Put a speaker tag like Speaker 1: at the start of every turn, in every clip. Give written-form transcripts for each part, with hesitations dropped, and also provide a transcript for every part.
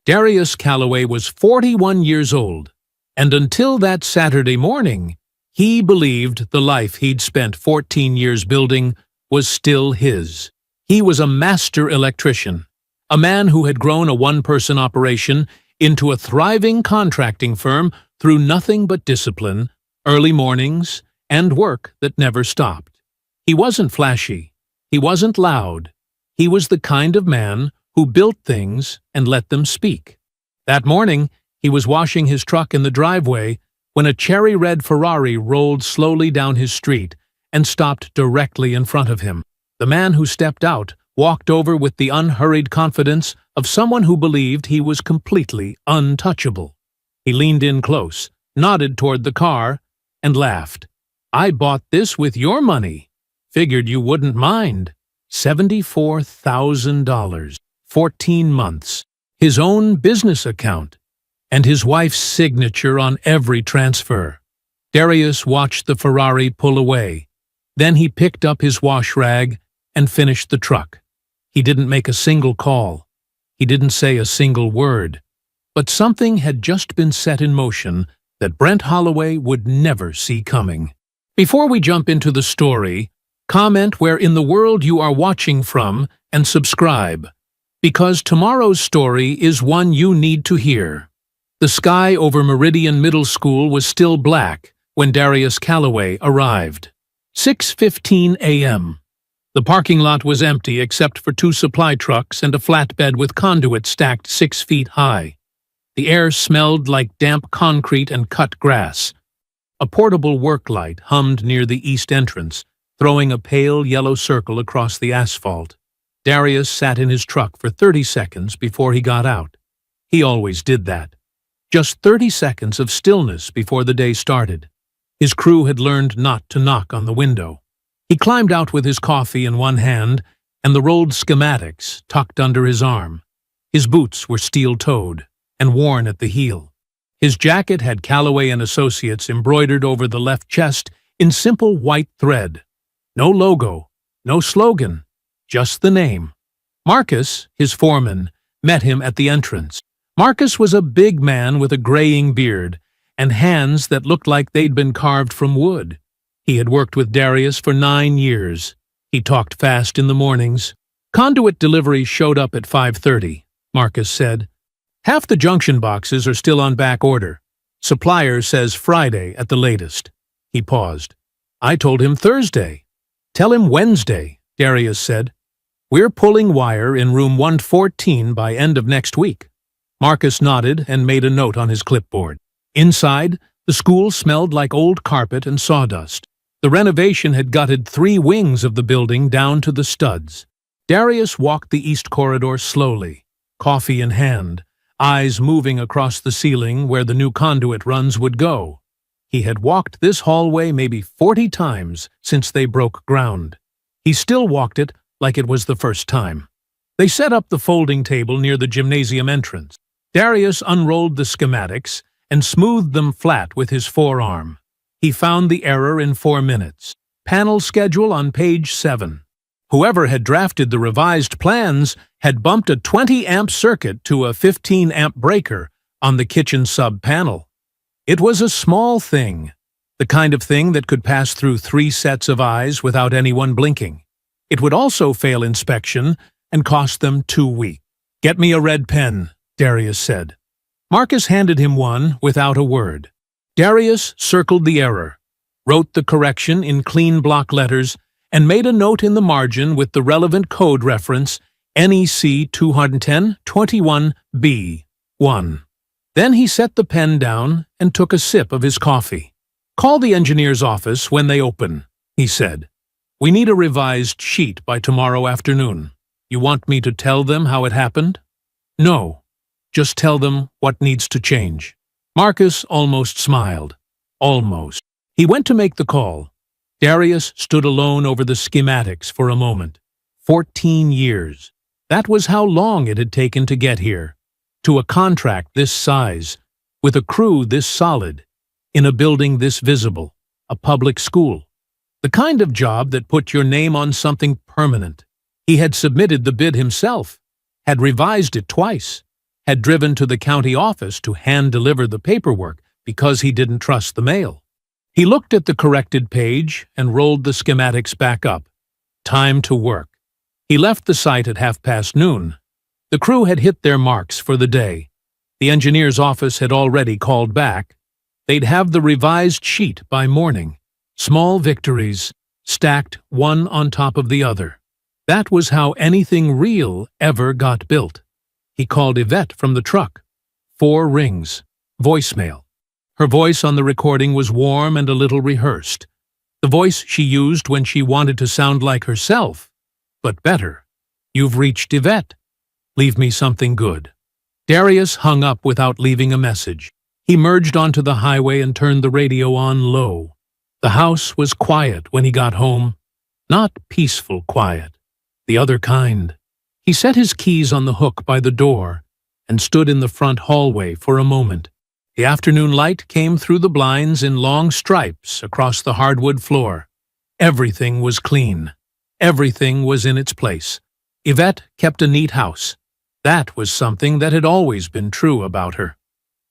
Speaker 1: Darius Calloway was 41 years old, and until that Saturday morning, he believed the life he'd spent 14 years building was still his. He was a master electrician, a man who had grown a one-person operation into a thriving contracting firm through nothing but discipline, early mornings, and work that never stopped. He wasn't flashy. He wasn't loud. He was the kind of man who built things and let them speak. That morning, he was washing his truck in the driveway when a cherry-red Ferrari rolled slowly down his street and stopped directly in front of him. The man who stepped out walked over with the unhurried confidence of someone who believed he was completely untouchable. He leaned in close, nodded toward the car, and laughed. "I bought this with your money. Figured you wouldn't mind." $74,000, 14 months, his own business account, and his wife's signature on every transfer. Darius watched the Ferrari pull away. Then he picked up his wash rag and finished the truck. He didn't make a single call. He didn't say a single word. But something had just been set in motion that Brent Holloway would never see coming. Before we jump into the story, comment where in the world you are watching from and subscribe, because tomorrow's story is one you need to hear. The sky over Meridian Middle School was still black when Darius Calloway arrived. 6:15 a.m. The parking lot was empty except for 2 supply trucks and a flatbed with conduit stacked 6 feet high. The air smelled like damp concrete and cut grass. A portable work light hummed near the east entrance, throwing a pale yellow circle across the asphalt. Darius sat in his truck for 30 seconds before he got out. He always did that. Just 30 seconds of stillness before the day started. His crew had learned not to knock on the window. He climbed out with his coffee in one hand and the rolled schematics tucked under his arm. His boots were steel-toed and worn at the heel. His jacket had Calloway and Associates embroidered over the left chest in simple white thread. No logo, no slogan, just the name. Marcus, his foreman, met him at the entrance. Marcus was a big man with a graying beard and hands that looked like they'd been carved from wood. He had worked with Darius for 9 years. He talked fast in the mornings. "Conduit deliveries showed up at 5:30, Marcus said. "Half the junction boxes are still on back order. Supplier says Friday at the latest." He paused. "I told him Thursday." "Tell him Wednesday," Darius said. "We're pulling wire in room 114 by end of next week." Marcus nodded and made a note on his clipboard. Inside, the school smelled like old carpet and sawdust. The renovation had gutted 3 wings of the building down to the studs. Darius walked the east corridor slowly, coffee in hand, eyes moving across the ceiling where the new conduit runs would go. He had walked this hallway maybe 40 times since they broke ground. He still walked it like it was the first time. They set up the folding table near the gymnasium entrance. Darius unrolled the schematics and smoothed them flat with his forearm. He found the error in 4 minutes. Panel schedule on page 7. Whoever had drafted the revised plans had bumped a 20-amp circuit to a 15-amp breaker on the kitchen sub-panel. It was a small thing, the kind of thing that could pass through 3 sets of eyes without anyone blinking. It would also fail inspection and cost them 2 weeks. "Get me a red pen," Darius said. Marcus handed him one without a word. Darius circled the error, wrote the correction in clean block letters, and made a note in the margin with the relevant code reference NEC 210-21B1. Then he set the pen down and took a sip of his coffee. "Call the engineer's office when they open," he said. "We need a revised sheet by tomorrow afternoon. You want me to tell them how it happened?" "No. Just tell them what needs to change." Marcus almost smiled. Almost. He went to make the call. Darius stood alone over the schematics for a moment. 14 years. That was how long it had taken to get here. To a contract this size, with a crew this solid, in a building this visible, a public school. The kind of job that put your name on something permanent. He had submitted the bid himself, had revised it twice. had driven to the county office to hand-deliver the paperwork because he didn't trust the mail. He looked at the corrected page and rolled the schematics back up. Time to work. He left the site at noon. The crew had hit their marks for the day. The engineer's office had already called back. They'd have the revised sheet by morning. Small victories, stacked one on top of the other. That was how anything real ever got built. He called Yvette from the truck. 4 rings. Voicemail. Her voice on the recording was warm and a little rehearsed. The voice she used when she wanted to sound like herself, but better. "You've reached Yvette. Leave me something good." Darius hung up without leaving a message. He merged onto the highway and turned the radio on low. The house was quiet when he got home. Not peaceful quiet. The other kind. He set his keys on the hook by the door and stood in the front hallway for a moment. The afternoon light came through the blinds in long stripes across the hardwood floor. Everything was clean. Everything was in its place. Yvette kept a neat house. That was something that had always been true about her.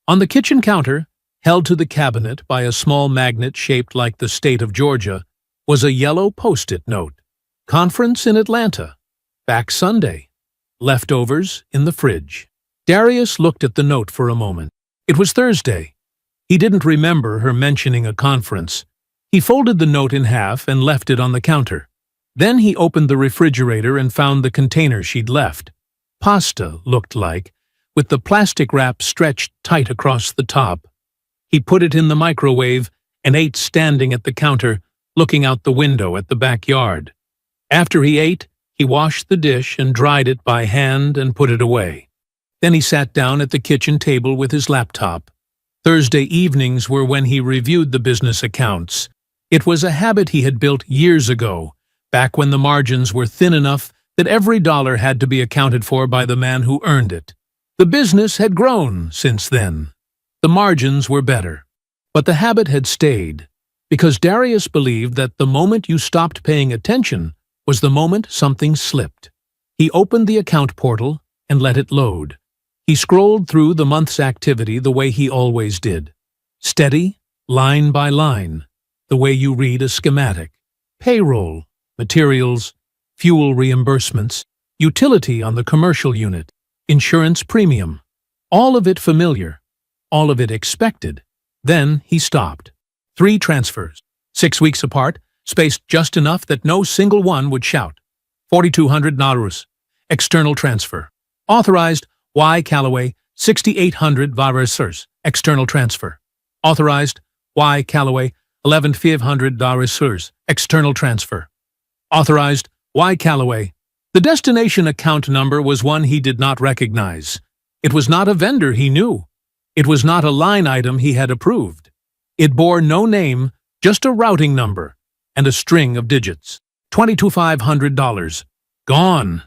Speaker 1: On the kitchen counter, held to the cabinet by a small magnet shaped like the state of Georgia, was a yellow post-it note. Conference in Atlanta. Back Sunday. Leftovers in the fridge. Darius looked at the note for a moment. It was Thursday. He didn't remember her mentioning a conference. He folded the note in half and left it on the counter. Then he opened the refrigerator and found the container she'd left. Pasta, looked like, with the plastic wrap stretched tight across the top. He put it in the microwave and ate standing at the counter, looking out the window at the backyard. After he ate, he washed the dish and dried it by hand and put it away. Then he sat down at the kitchen table with his laptop. Thursday evenings were when he reviewed the business accounts. It was a habit he had built years ago, back when the margins were thin enough that every dollar had to be accounted for by the man who earned it. The business had grown since then. The margins were better. But the habit had stayed, because Darius believed that the moment you stopped paying attention was the moment something slipped. He opened the account portal and let it load. He scrolled through the month's activity the way he always did. Steady, line by line, the way you read a schematic. Payroll, materials, fuel reimbursements, utility on the commercial unit, insurance premium. All of it familiar, all of it expected. Then he stopped. 3 transfers, 6 weeks apart, spaced just enough that no single one would shout. $4,200. External transfer. Authorized Y. Callaway, $6,800. External transfer. Authorized Y. Callaway, $11,500. External transfer. Authorized Y. Callaway. The destination account number was one he did not recognize. It was not a vendor he knew. It was not a line item he had approved. It bore no name, just a routing number and a string of digits. $2,500. Gone.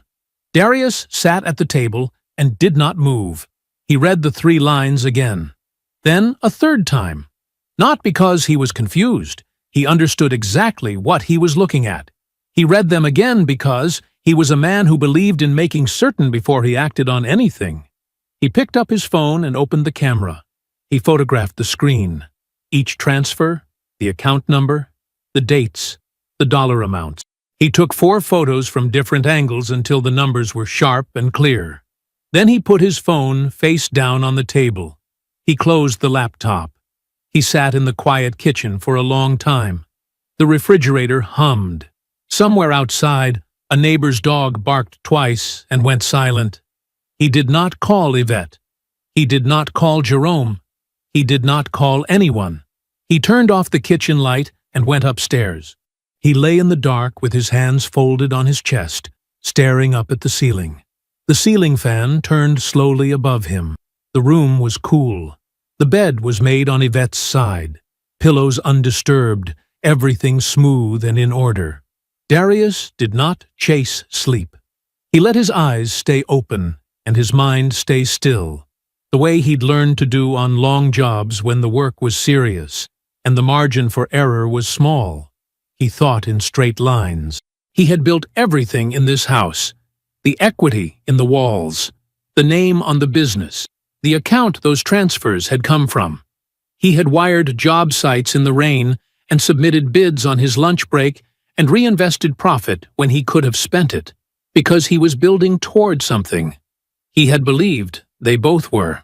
Speaker 1: Darius sat at the table and did not move. He read the 3 lines again. Then a third time. Not because he was confused. He understood exactly what he was looking at. He read them again because he was a man who believed in making certain before he acted on anything. He picked up his phone and opened the camera. He photographed the screen. Each transfer, the account number, the dates, the dollar amounts. He took 4 photos from different angles until the numbers were sharp and clear. Then he put his phone face down on the table. He closed the laptop. He sat in the quiet kitchen for a long time. The refrigerator hummed. Somewhere outside, a neighbor's dog barked twice and went silent. He did not call Yvette. He did not call Jerome. He did not call anyone. He turned off the kitchen light and went upstairs. He lay in the dark with his hands folded on his chest, staring up at the ceiling. The ceiling fan turned slowly above him. The room was cool. The bed was made on Yvette's side, pillows undisturbed, everything smooth and in order. Darius did not chase sleep. He let his eyes stay open and his mind stay still, the way he'd learned to do on long jobs when the work was serious and the margin for error was small. He thought in straight lines. He had built everything in this house. The equity in the walls, the name on the business, the account those transfers had come from. He had wired job sites in the rain and submitted bids on his lunch break and reinvested profit when he could have spent it, because he was building toward something. He had believed they both were.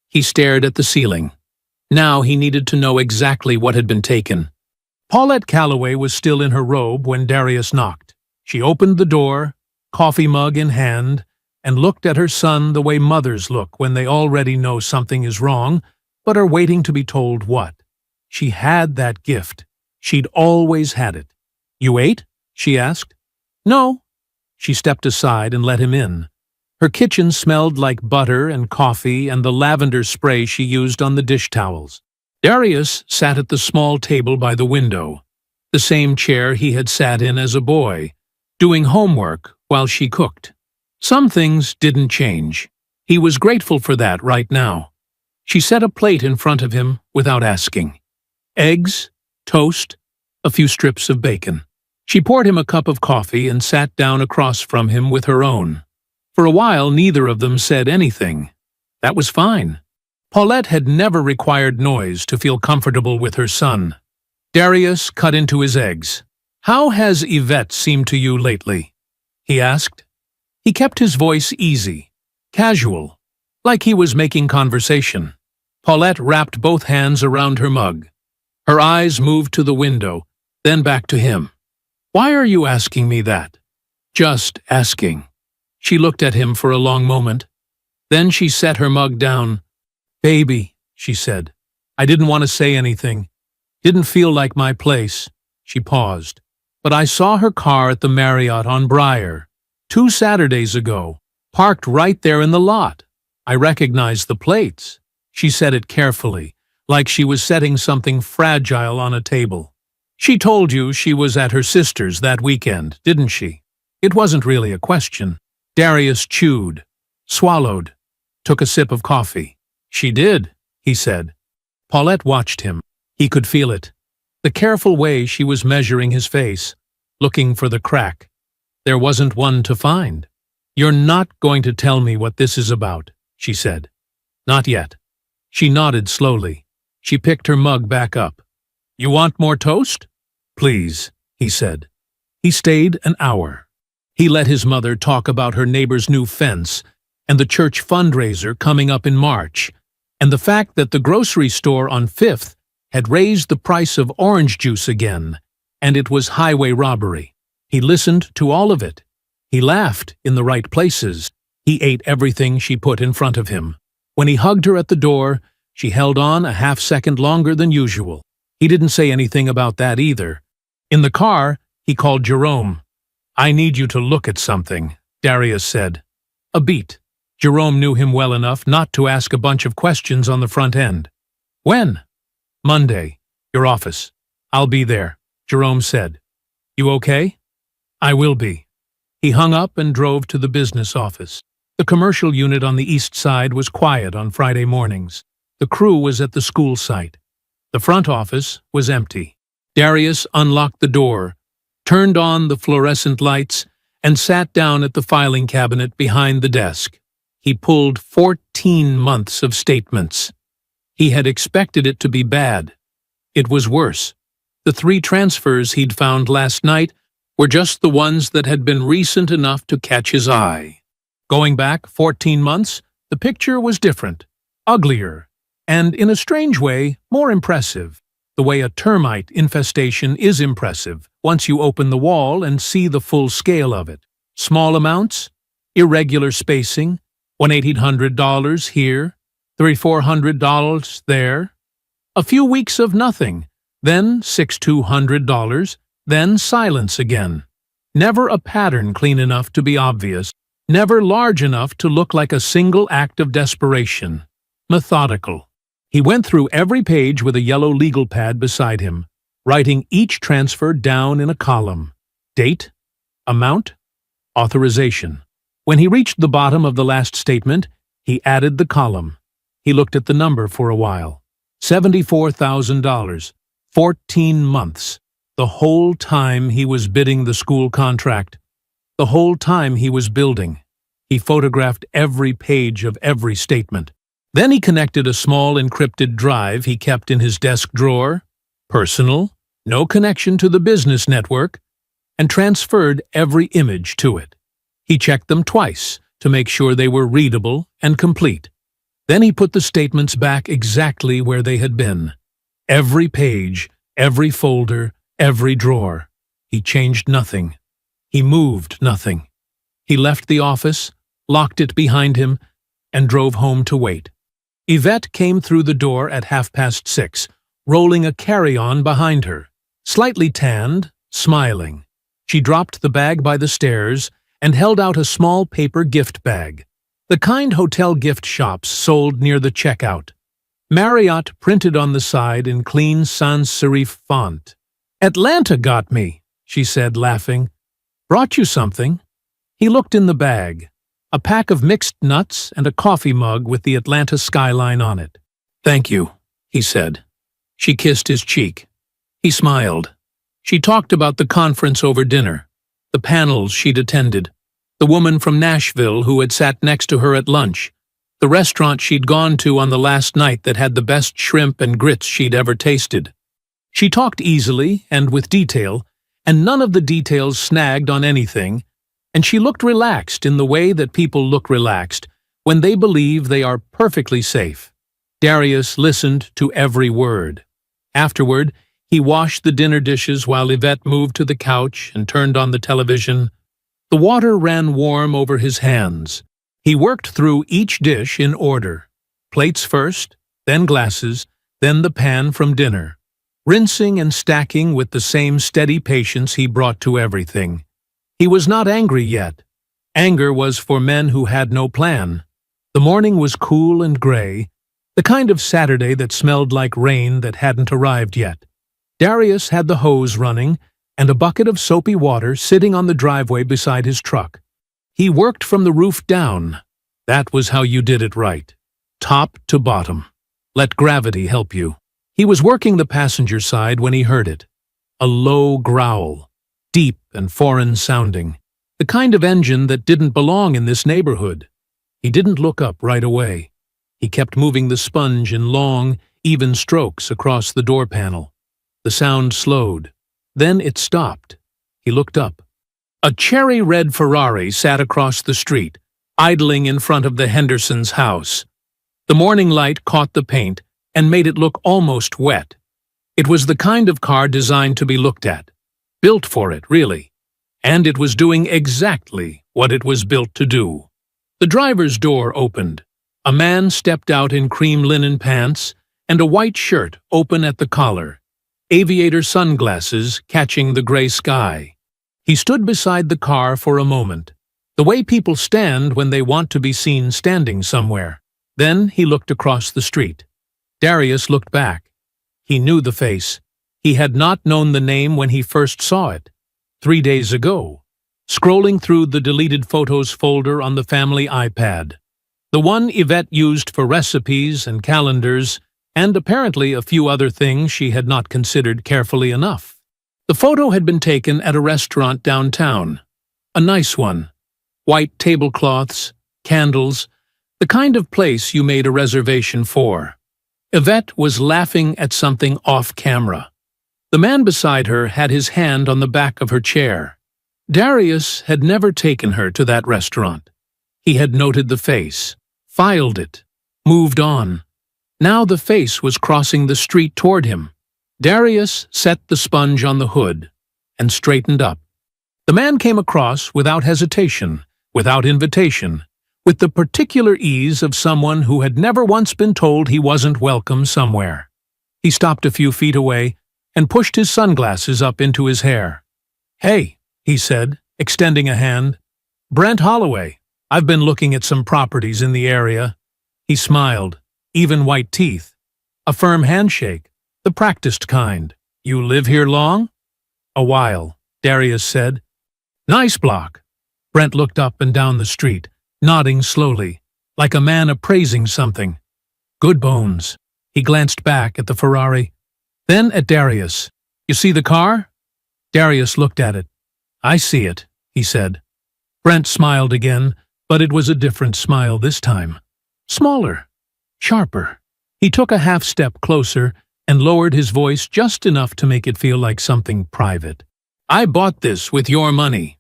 Speaker 1: He stared at the ceiling. Now he needed to know exactly what had been taken. Paulette Calloway was still in her robe when Darius knocked. She opened the door, coffee mug in hand, and looked at her son the way mothers look when they already know something is wrong, but are waiting to be told what. She had that gift. She'd always had it. "You ate?" she asked. "No." She stepped aside and let him in. Her kitchen smelled like butter and coffee and the lavender spray she used on the dish towels. Darius sat at the small table by the window, the same chair he had sat in as a boy, doing homework while she cooked. Some things didn't change. He was grateful for that right now. She set a plate in front of him without asking. Eggs, toast, a few strips of bacon. She poured him a cup of coffee and sat down across from him with her own. For a while, neither of them said anything. That was fine. Paulette had never required noise to feel comfortable with her son. Darius cut into his eggs. "How has Yvette seemed to you lately?" he asked. He kept his voice easy, casual, like he was making conversation. Paulette wrapped both hands around her mug. Her eyes moved to the window, then back to him. "Why are you asking me that?" "Just asking." She looked at him for a long moment. Then she set her mug down. "Baby," she said. "I didn't want to say anything. Didn't feel like my place." She paused. "But I saw her car at the Marriott on Briar 2 Saturdays ago, parked right there in the lot. I recognized the plates." She said it carefully, like she was setting something fragile on a table. "She told you she was at her sister's that weekend, didn't she?" It wasn't really a question. Darius chewed, swallowed, took a sip of coffee. "She did," he said. Paulette watched him. He could feel it. The careful way she was measuring his face, looking for the crack. There wasn't one to find. "You're not going to tell me what this is about," she said. "Not yet." She nodded slowly. She picked her mug back up. "You want more toast?" "Please," he said. He stayed an hour. He let his mother talk about her neighbor's new fence and the church fundraiser coming up in March, and the fact that the grocery store on 5th had raised the price of orange juice again, and it was highway robbery. He listened to all of it. He laughed in the right places. He ate everything she put in front of him. When he hugged her at the door, she held on a half-second longer than usual. He didn't say anything about that either. In the car, he called Jerome. "I need you to look at something," Darius said. A beat. Jerome knew him well enough not to ask a bunch of questions on the front end. "When?" "Monday. Your office. I'll be there," Jerome said. "You okay?" "I will be." He hung up and drove to the business office. The commercial unit on the east side was quiet on Friday mornings. The crew was at the school site. The front office was empty. Darius unlocked the door, turned on the fluorescent lights, and sat down at the filing cabinet behind the desk. He pulled 14 months of statements. He had expected it to be bad. It was worse. The 3 transfers he'd found last night were just the ones that had been recent enough to catch his eye. Going back 14 months, the picture was different, uglier, and in a strange way, more impressive. The way a termite infestation is impressive once you open the wall and see the full scale of it. Small amounts, irregular spacing, $1,800 here, $3,400 there. A few weeks of nothing, then $6,200, then silence again. Never a pattern clean enough to be obvious, never large enough to look like a single act of desperation. Methodical. He went through every page with a yellow legal pad beside him, writing each transfer down in a column. Date, amount, authorization. When he reached the bottom of the last statement, he added the column. He looked at the number for a while. $74,000. 14 months. The whole time he was bidding the school contract. The whole time he was building. He photographed every page of every statement. Then he connected a small encrypted drive he kept in his desk drawer, personal, no connection to the business network, and transferred every image to it. He checked them twice to make sure they were readable and complete. Then he put the statements back exactly where they had been. Every page, every folder, every drawer. He changed nothing. He moved nothing. He left the office, locked it behind him, and drove home to wait. Yvette came through the door at 6:30, rolling a carry-on behind her. Slightly tanned, smiling. She dropped the bag by the stairs and held out a small paper gift bag. The kind hotel gift shops sold near the checkout. Marriott printed on the side in clean sans serif font. "Atlanta got me," she said, laughing. "Brought you something." He looked in the bag. A pack of mixed nuts and a coffee mug with the Atlanta skyline on it. "Thank you," he said. She kissed his cheek. He smiled. She talked about the conference over dinner, the panels she'd attended, the woman from Nashville who had sat next to her at lunch, the restaurant she'd gone to on the last night that had the best shrimp and grits she'd ever tasted. She talked easily and with detail, and none of the details snagged on anything, and she looked relaxed in the way that people look relaxed when they believe they are perfectly safe. Darius listened to every word. Afterward, he washed the dinner dishes while Yvette moved to the couch and turned on the television. The water ran warm over his hands. He worked through each dish in order. Plates first, then glasses, then the pan from dinner, rinsing and stacking with the same steady patience he brought to everything. He was not angry yet. Anger was for men who had no plan. The morning was cool and gray, the kind of Saturday that smelled like rain that hadn't arrived yet. Darius had the hose running and a bucket of soapy water sitting on the driveway beside his truck. He worked from the roof down. That was how you did it right. Top to bottom. Let gravity help you. He was working the passenger side when he heard it. A low growl, deep and foreign sounding. The kind of engine that didn't belong in this neighborhood. He didn't look up right away. He kept moving the sponge in long, even strokes across the door panel. The sound slowed. Then it stopped. He looked up. A cherry-red Ferrari sat across the street, idling in front of the Hendersons' house. The morning light caught the paint and made it look almost wet. It was the kind of car designed to be looked at. Built for it, really. And it was doing exactly what it was built to do. The driver's door opened. A man stepped out in cream linen pants and a white shirt open at the collar, aviator sunglasses catching the gray sky. He stood beside the car for a moment, the way people stand when they want to be seen standing somewhere. Then he looked across the street. Darius looked back. He knew the face. He had not known the name when he first saw it. 3 days ago, scrolling through the deleted photos folder on the family iPad. The one Yvette used for recipes and calendars, and apparently a few other things she had not considered carefully enough. The photo had been taken at a restaurant downtown. A nice one. White tablecloths, candles, the kind of place you made a reservation for. Yvette was laughing at something off-camera. The man beside her had his hand on the back of her chair. Darius had never taken her to that restaurant. He had noted the face, filed it, moved on. Now the face was crossing the street toward him. Darius set the sponge on the hood and straightened up. The man came across without hesitation, without invitation, with the particular ease of someone who had never once been told he wasn't welcome somewhere. He stopped a few feet away and pushed his sunglasses up into his hair. "Hey," he said, extending a hand. "Brent Holloway. I've been looking at some properties in the area." He smiled, even white teeth. A firm handshake, the practiced kind. "You live here long?" "A while," Darius said. "Nice block." Brent looked up and down the street, nodding slowly, like a man appraising something. "Good bones." He glanced back at the Ferrari, then at Darius. "You see the car?" Darius looked at it. "I see it," he said. Brent smiled again, But it was a different smile this time. Smaller, sharper. He took a half-step closer and lowered his voice just enough to make it feel like something private. "I bought this with your money."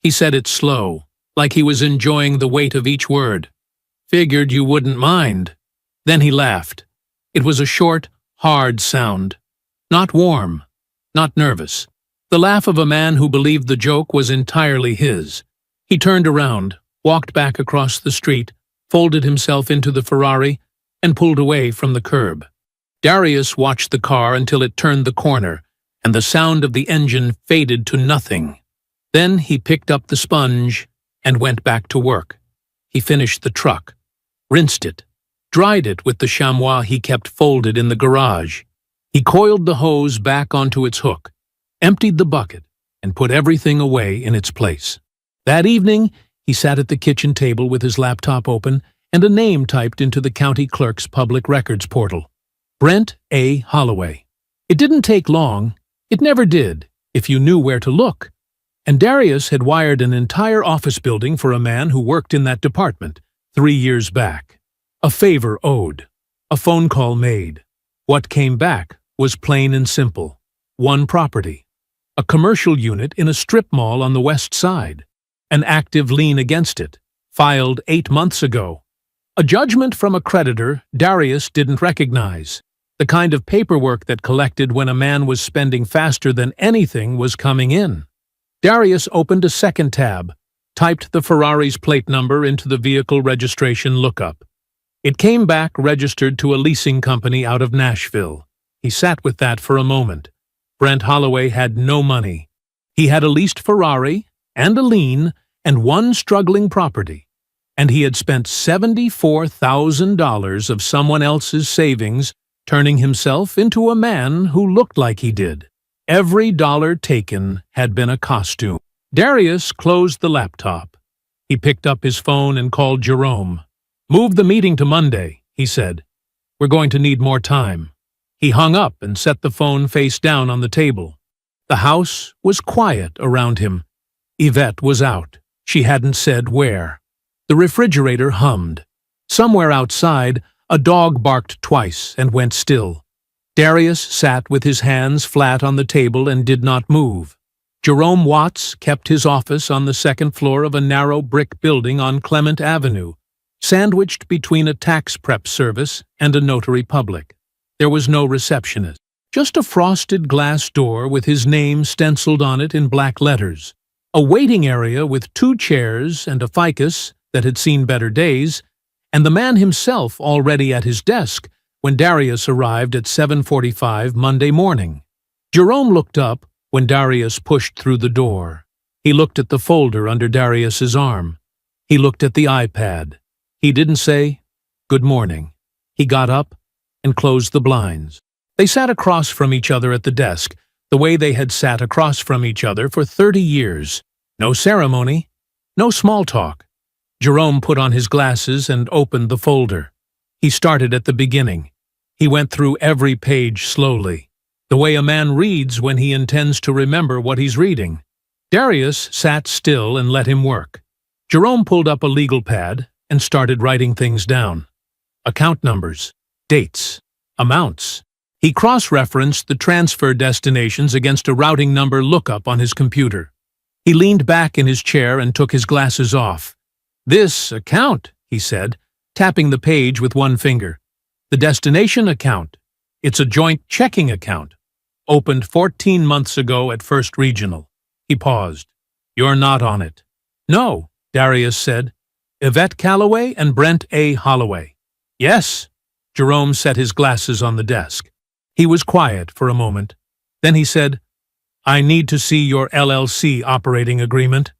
Speaker 1: He said it slow, like he was enjoying the weight of each word. "Figured you wouldn't mind." Then he laughed. It was a short, hard sound. Not warm, not nervous. The laugh of a man who believed the joke was entirely his. He turned around, walked back across the street, folded himself into the Ferrari, and pulled away from the curb. Darius watched the car until it turned the corner, and the sound of the engine faded to nothing. Then he picked up the sponge and went back to work. He finished the truck, rinsed it, dried it with the chamois he kept folded in the garage. He coiled the hose back onto its hook, emptied the bucket, and put everything away in its place. That evening, he sat at the kitchen table with his laptop open and a name typed into the county clerk's public records portal. Brent A. Holloway. It didn't take long. It never did, if you knew where to look. And Darius had wired an entire office building for a man who worked in that department 3 years back. A favor owed. A phone call made. What came back was plain and simple. One property. A commercial unit in a strip mall on the west side. An active lien against it, filed 8 months ago. A judgment from a creditor Darius didn't recognize. The kind of paperwork that collected when a man was spending faster than anything was coming in. Darius opened a second tab, typed the Ferrari's plate number into the vehicle registration lookup. It came back registered to a leasing company out of Nashville. He sat with that for a moment. Brent Holloway had no money. He had a leased Ferrari and a lien and one struggling property. And he had spent $74,000 of someone else's savings turning himself into a man who looked like he did. Every dollar taken had been a costume. Darius closed the laptop. He picked up his phone and called Jerome. "Move the meeting to Monday," he said. "We're going to need more time." He hung up and set the phone face down on the table. The house was quiet around him. Yvette was out. She hadn't said where. The refrigerator hummed. Somewhere outside, a dog barked twice and went still. Darius sat with his hands flat on the table and did not move. Jerome Watts kept his office on the second floor of a narrow brick building on Clement Avenue, sandwiched between a tax prep service and a notary public. There was no receptionist, just a frosted glass door with his name stenciled on it in black letters, a waiting area with 2 chairs and a ficus that had seen better days, and the man himself already at his desk when Darius arrived at 7:45 Monday morning. Jerome looked up when Darius pushed through the door. He looked at the folder under Darius's arm. He looked at the iPad. He didn't say, "Good morning." He got up and closed the blinds. They sat across from each other at the desk, the way they had sat across from each other for 30 years. No ceremony, no small talk. Jerome put on his glasses and opened the folder. He started at the beginning. He went through every page slowly, the way a man reads when he intends to remember what he's reading. Darius sat still and let him work. Jerome pulled up a legal pad and started writing things down. Account numbers, dates, amounts. He cross-referenced the transfer destinations against a routing number lookup on his computer. He leaned back in his chair and took his glasses off. "This account," he said, tapping the page with one finger. "The destination account. It's a joint checking account. Opened 14 months ago at First Regional." He paused. "You're not on it." "No," Darius said. "Yvette Calloway and Brent A. Holloway." "Yes." Jerome set his glasses on the desk. He was quiet for a moment. Then he said, "I need to see your LLC operating agreement."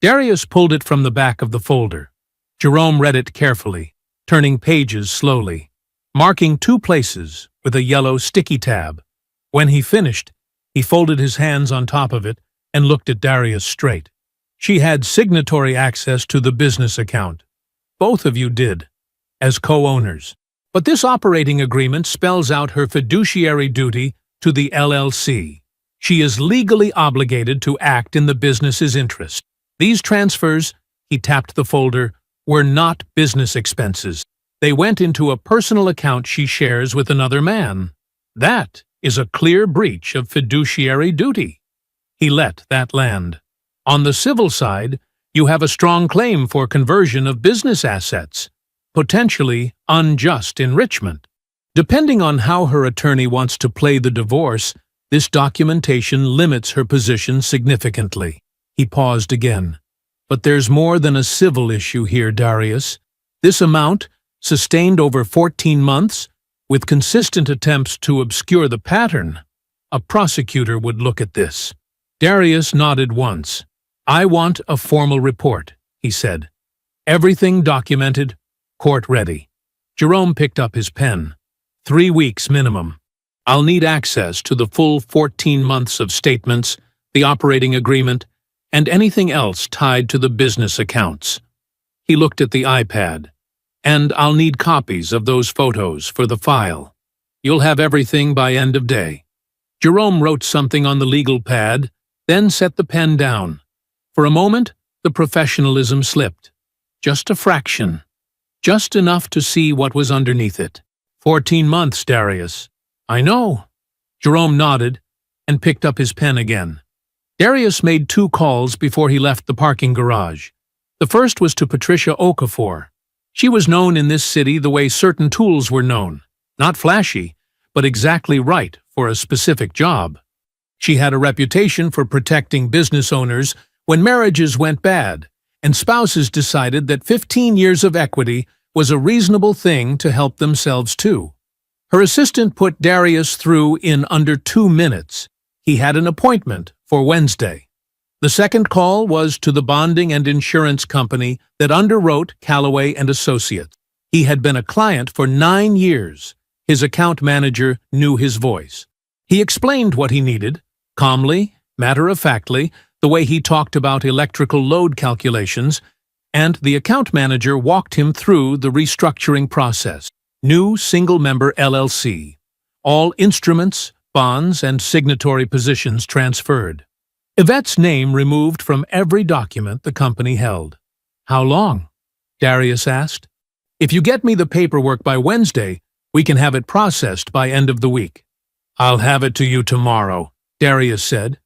Speaker 1: Darius pulled it from the back of the folder. Jerome read it carefully, turning pages slowly, marking 2 places with a yellow sticky tab. When he finished, he folded his hands on top of it and looked at Darius straight. "She had signatory access to the business account. Both of you did, as co-owners. But this operating agreement spells out her fiduciary duty to the LLC. She is legally obligated to act in the business's interest. These transfers He tapped the folder, were not business expenses. They went into a personal account she shares with another man. That is a clear breach of fiduciary duty. He let that land. On the civil side, you have a strong claim for conversion of business assets, potentially unjust enrichment. Depending on how her attorney wants to play the divorce, this documentation limits her position significantly. He paused again. But there's more than a civil issue here, Darius. This amount, sustained over 14 months, with consistent attempts to obscure the pattern, a prosecutor would look at this. Darius nodded once. I want a formal report, he said. Everything documented, court ready. Jerome picked up his pen. 3 weeks minimum. I'll need access to the full 14 months of statements, the operating agreement, and anything else tied to the business accounts. He looked at the iPad. And I'll need copies of those photos for the file. You'll have everything by end of day. Jerome wrote something on the legal pad, then set the pen down. For a moment, the professionalism slipped. Just a fraction. Just enough to see what was underneath it. 14 months, Darius. I know. Jerome nodded and picked up his pen again. Darius made 2 calls before he left the parking garage. The first was to Patricia Okafor. She was known in this city the way certain tools were known. Not flashy, but exactly right for a specific job. She had a reputation for protecting business owners when marriages went bad, and spouses decided that 15 years of equity was a reasonable thing to help themselves too. Her assistant put Darius through in under 2 minutes. He had an appointment for Wednesday. The second call was to the bonding and insurance company that underwrote Callaway and Associates. He had been a client for 9 years. His account manager knew his voice. He explained what he needed, calmly, matter-of-factly, the way he talked about electrical load calculations, and the account manager walked him through the restructuring process. New single-member LLC. All instruments, bonds, and signatory positions transferred. Yvette's name removed from every document the company held. How long? Darius asked. If you get me the paperwork by Wednesday, we can have it processed by end of the week. I'll have it to you tomorrow, Darius said.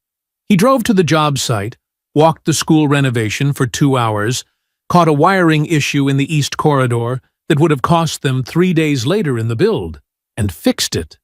Speaker 1: He drove to the job site, walked the school renovation for 2 hours, caught a wiring issue in the East Corridor that would have cost them 3 days later in the build, and fixed it.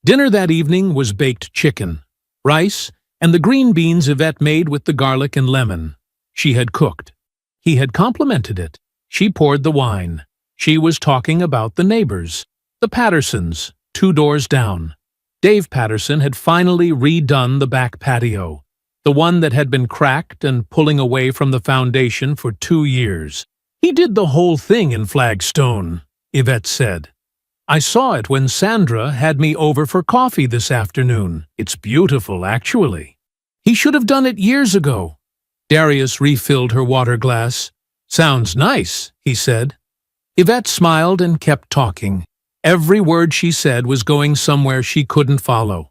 Speaker 1: Dinner that evening was baked chicken, rice, and the green beans Yvette made with the garlic and lemon. She had cooked. He had complimented it. She poured the wine. She was talking about the neighbors, the Pattersons, 2 doors down. Dave Patterson had finally redone the back patio, the one that had been cracked and pulling away from the foundation for 2 years. He did the whole thing in flagstone, Yvette said. I saw it when Sandra had me over for coffee this afternoon. It's beautiful, actually. He should have done it years ago. Darius refilled her water glass. Sounds nice, he said. Yvette smiled and kept talking. Every word she said was going somewhere she couldn't follow.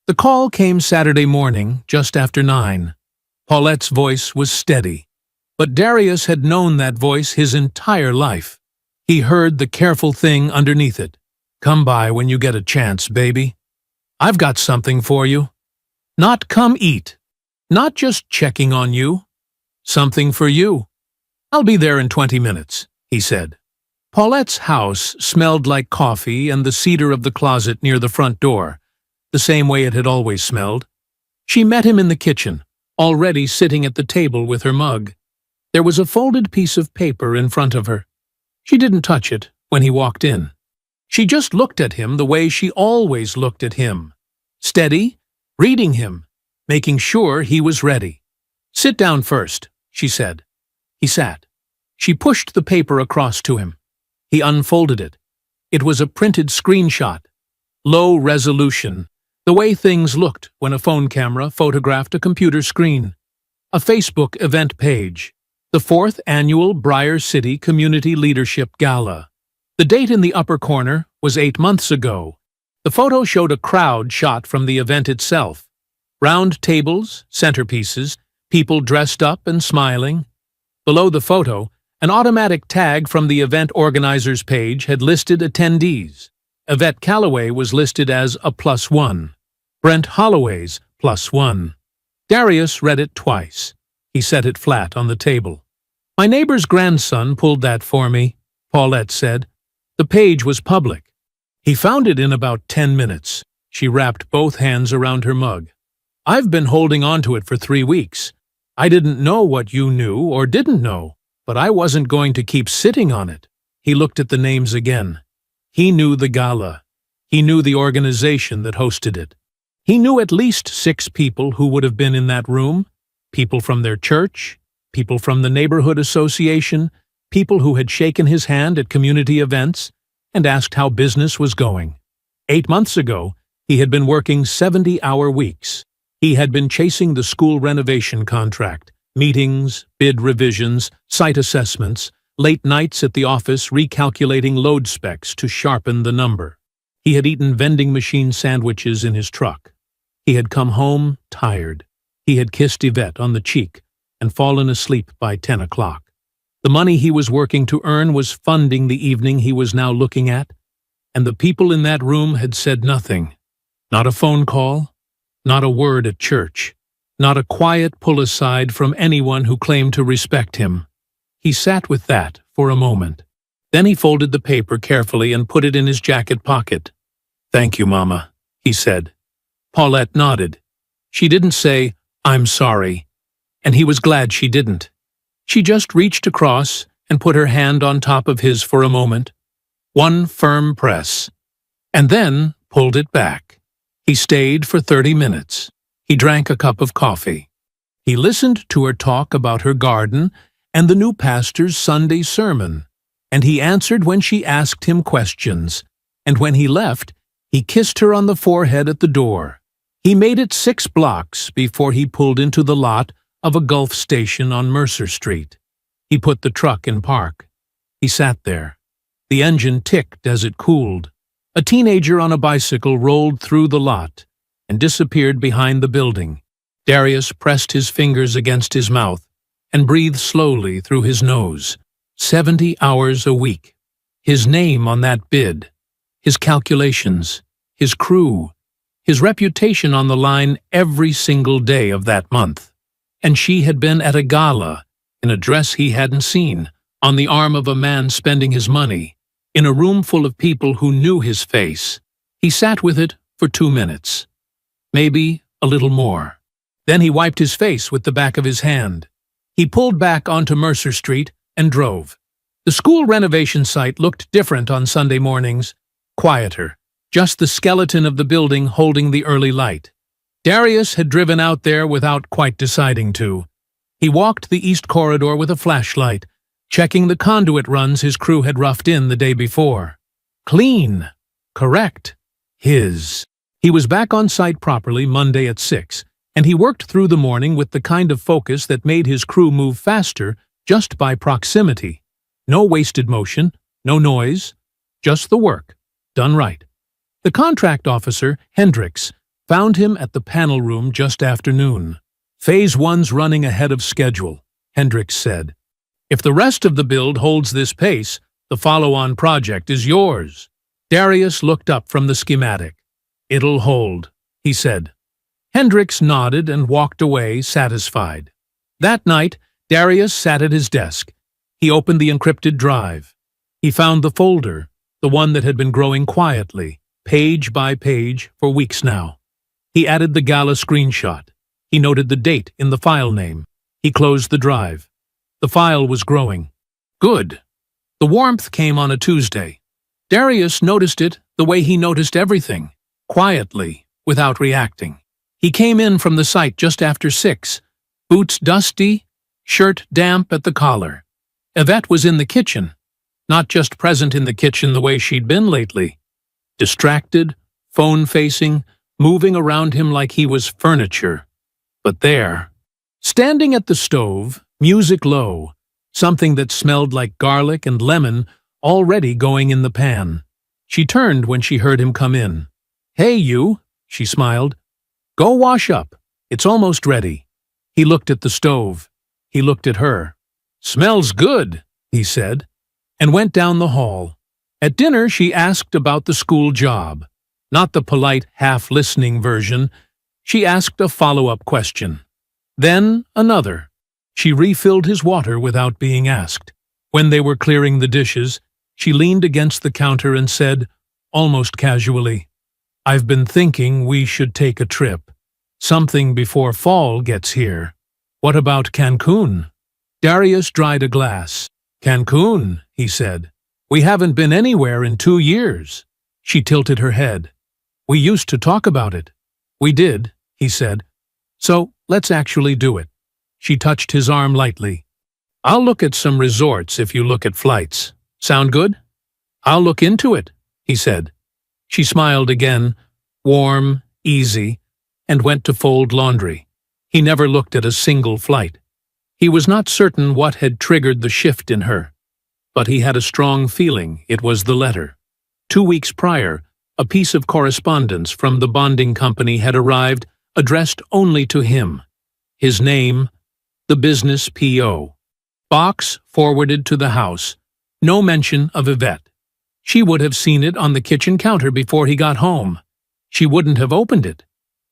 Speaker 1: The call came Saturday morning, just after 9. Paulette's voice was steady. But Darius had known that voice his entire life. He heard the careful thing underneath it. Come by when you get a chance, baby. I've got something for you. Not come eat. Not just checking on you. Something for you. I'll be there in 20 minutes, he said. Paulette's house smelled like coffee and the cedar of the closet near the front door, the same way it had always smelled. She met him in the kitchen, already sitting at the table with her mug. There was a folded piece of paper in front of her. She didn't touch it when he walked in. She just looked at him the way she always looked at him. Steady, reading him, making sure he was ready. Sit down first, she said. He sat. She pushed the paper across to him. He unfolded it. It was a printed screenshot. Low resolution, the way things looked when a phone camera photographed a computer screen. A Facebook event page. The 4th Annual Briar City Community Leadership Gala. The date in the upper corner was 8 months ago. The photo showed a crowd shot from the event itself. Round tables, centerpieces, people dressed up and smiling. Below the photo, an automatic tag from the event organizer's page had listed attendees. Yvette Calloway was listed as a +1. Brent Holloway's +1. Darius read it twice. He set it flat on the table. "My neighbor's grandson pulled that for me," Paulette said. "The page was public. He found it in about 10 minutes. She wrapped both hands around her mug. "I've been holding on to it for 3 weeks. I didn't know what you knew or didn't know, but I wasn't going to keep sitting on it." He looked at the names again. He knew the gala. He knew the organization that hosted it. He knew at least 6 people who would have been in that room, people from their church, people from the neighborhood association, people who had shaken his hand at community events and asked how business was going. 8 months ago, he had been working 70-hour weeks. He had been chasing the school renovation contract, meetings, bid revisions, site assessments, late nights at the office recalculating load specs to sharpen the number. He had eaten vending machine sandwiches in his truck. He had come home tired. He had kissed Yvette on the cheek and fallen asleep by 10 o'clock. The money he was working to earn was funding the evening he was now looking at, and the people in that room had said nothing. Not a phone call, not a word at church, not a quiet pull-aside from anyone who claimed to respect him. He sat with that for a moment. Then he folded the paper carefully and put it in his jacket pocket. "Thank you, Mama," he said. Paulette nodded. She didn't say, "I'm sorry," and he was glad she didn't. She just reached across and put her hand on top of his for a moment. One firm press. And then pulled it back. He stayed for 30 minutes. He drank a cup of coffee. He listened to her talk about her garden and the new pastor's Sunday sermon, and he answered when she asked him questions, and when he left, he kissed her on the forehead at the door. He made it 6 blocks before he pulled into the lot of a Gulf station on Mercer Street. He put the truck in park. He sat there. The engine ticked as it cooled. A teenager on a bicycle rolled through the lot and disappeared behind the building. Darius pressed his fingers against his mouth and breathed slowly through his nose. 70 hours a week. His name on that bid. His calculations. His crew. His reputation on the line every single day of that month. And she had been at a gala, in a dress he hadn't seen, on the arm of a man spending his money, in a room full of people who knew his face. He sat with it for 2 minutes. Maybe a little more. Then he wiped his face with the back of his hand. He pulled back onto Mercer Street and drove. The school renovation site looked different on Sunday mornings, quieter, just the skeleton of the building holding the early light. Darius had driven out there without quite deciding to. He walked the east corridor with a flashlight, checking the conduit runs his crew had roughed in the day before. Clean. Correct. His. He was back on site properly Monday at 6, and he worked through the morning with the kind of focus that made his crew move faster just by proximity. No wasted motion, no noise, just the work, done right. The contract officer, Hendricks, found him at the panel room just after noon. "Phase 1's running ahead of schedule," Hendricks said. "If the rest of the build holds this pace, the follow-on project is yours." Darius looked up from the schematic. "It'll hold," he said. Hendricks nodded and walked away, satisfied. That night, Darius sat at his desk. He opened the encrypted drive. He found the folder, the one that had been growing quietly, page by page, for weeks now. He added the gala screenshot. He noted the date in the file name. He closed the drive. The file was growing. Good. The warmth came on a Tuesday. Darius noticed it the way he noticed everything, quietly, without reacting. He came in from the site just after 6, boots dusty, shirt damp at the collar. Yvette was in the kitchen, not just present in the kitchen the way she'd been lately. Distracted, phone-facing, moving around him like he was furniture. But there, standing at the stove, music low, something that smelled like garlic and lemon already going in the pan. She turned when she heard him come in. "Hey, you," she smiled. "Go wash up. It's almost ready." He looked at the stove. He looked at her. "Smells good," he said, and went down the hall. At dinner, she asked about the school job. Not the polite, half-listening version. She asked a follow-up question. Then another. She refilled his water without being asked. When they were clearing the dishes, she leaned against the counter and said, almost casually, "I've been thinking we should take a trip. Something before fall gets here. What about Cancun?" Darius dried a glass. "Cancun," he said. "We haven't been anywhere in 2 years." She tilted her head. "We used to talk about it." "We did," he said. "So let's actually do it." She touched his arm lightly. "I'll look at some resorts if you look at flights. Sound good?" "I'll look into it," he said. She smiled again, warm, easy, and went to fold laundry. He never looked at a single flight. He was not certain what had triggered the shift in her, but he had a strong feeling it was the letter. 2 weeks prior, a piece of correspondence from the bonding company had arrived, addressed only to him. His name, the business P.O. Box forwarded to the house. No mention of Yvette. She would have seen it on the kitchen counter before he got home. She wouldn't have opened it,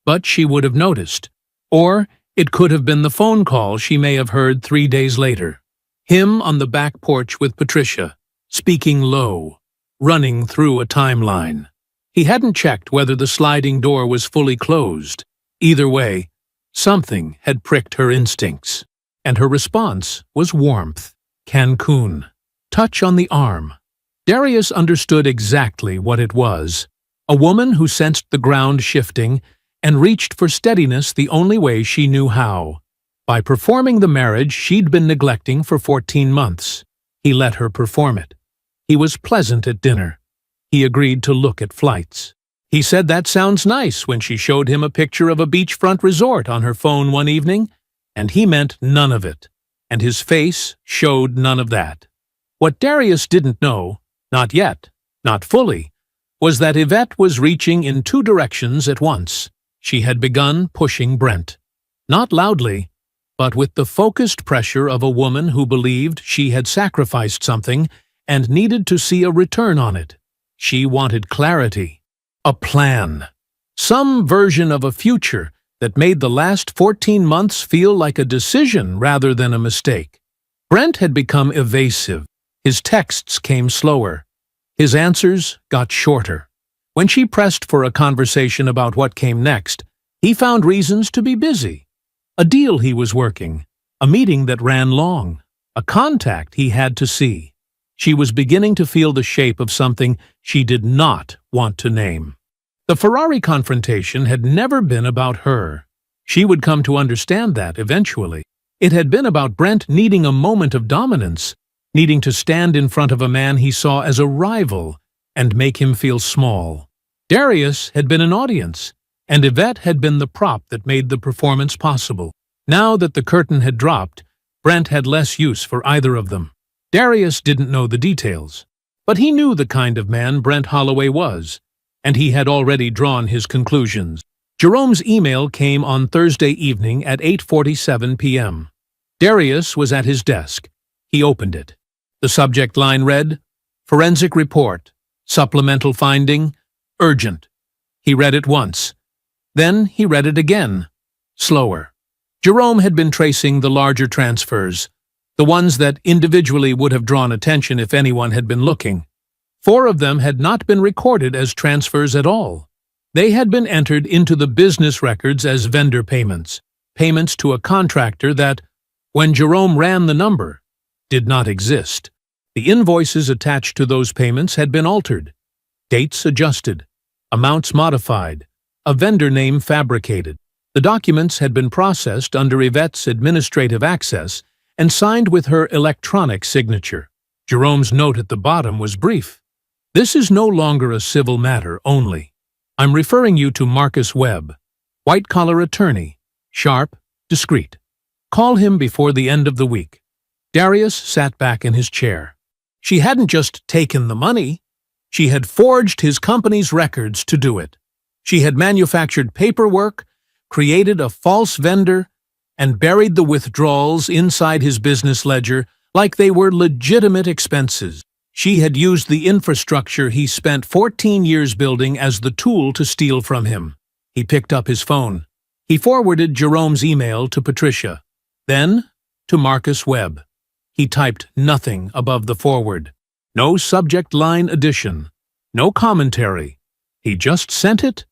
Speaker 1: but she would have noticed. Or it could have been the phone call she may have heard 3 days later. Him on the back porch with Patricia, speaking low, running through a timeline. He hadn't checked whether the sliding door was fully closed. Either way, something had pricked her instincts, and her response was warmth. Cancun. Touch on the arm. Darius understood exactly what it was. A woman who sensed the ground shifting and reached for steadiness the only way she knew how. By performing the marriage she'd been neglecting for 14 months. He let her perform it. He was pleasant at dinner. He agreed to look at flights. He said that sounds nice when she showed him a picture of a beachfront resort on her phone one evening, and he meant none of it, and his face showed none of that. What Darius didn't know, not yet, not fully, was that Yvette was reaching in 2 directions at once. She had begun pushing Brent. Not loudly, but with the focused pressure of a woman who believed she had sacrificed something and needed to see a return on it. She wanted clarity. A plan. Some version of a future that made the last 14 months feel like a decision rather than a mistake. Brent had become evasive. His texts came slower. His answers got shorter. When she pressed for a conversation about what came next, he found reasons to be busy. A deal he was working, a meeting that ran long, a contact he had to see. She was beginning to feel the shape of something she did not want to name. The Ferrari confrontation had never been about her. She would come to understand that eventually. It had been about Brent needing a moment of dominance, needing to stand in front of a man he saw as a rival and make him feel small. Darius had been an audience, and Yvette had been the prop that made the performance possible. Now that the curtain had dropped, Brent had less use for either of them. Darius didn't know the details, but he knew the kind of man Brent Holloway was, and he had already drawn his conclusions. Jerome's email came on Thursday evening at 8:47 p.m. Darius was at his desk. He opened it. The subject line read, "Forensic report. Supplemental finding. Urgent." He read it once. Then he read it again, slower. Jerome had been tracing the larger transfers, the ones that individually would have drawn attention if anyone had been looking. 4 of them had not been recorded as transfers at all. They had been entered into the business records as vendor payments, payments to a contractor that, when Jerome ran the number, did not exist. The invoices attached to those payments had been altered, dates adjusted, amounts modified, a vendor name fabricated. The documents had been processed under Yvette's administrative access and signed with her electronic signature. Jerome's note at the bottom was brief. "This is no longer a civil matter only. I'm referring you to Marcus Webb, white-collar attorney, sharp, discreet. Call him before the end of the week." Darius sat back in his chair. She hadn't just taken the money. She had forged his company's records to do it. She had manufactured paperwork, created a false vendor, and buried the withdrawals inside his business ledger like they were legitimate expenses. She had used the infrastructure he spent 14 years building as the tool to steal from him. He picked up his phone. He forwarded Jerome's email to Patricia, then to Marcus Webb. He typed nothing above the forward. No subject line addition. No commentary. He just sent it.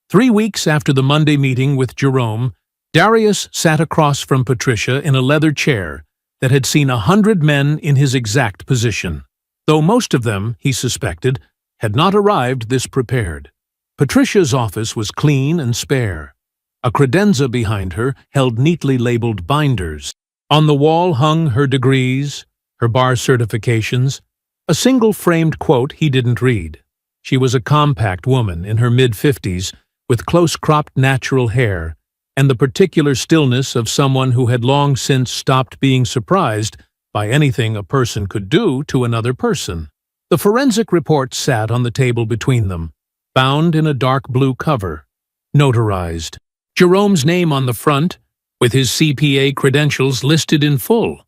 Speaker 1: 3 weeks after the Monday meeting with Jerome, Darius sat across from Patricia in a leather chair that had seen 100 men in his exact position, though most of them, he suspected, had not arrived this prepared. Patricia's office was clean and spare. A credenza behind her held neatly labeled binders. On the wall hung her degrees, her bar certifications, a single framed quote he didn't read. She was a compact woman in her mid-50s with close-cropped natural hair and the particular stillness of someone who had long since stopped being surprised by anything a person could do to another person. The forensic report sat on the table between them, bound in a dark blue cover, notarized. Jerome's name on the front, with his CPA credentials listed in full.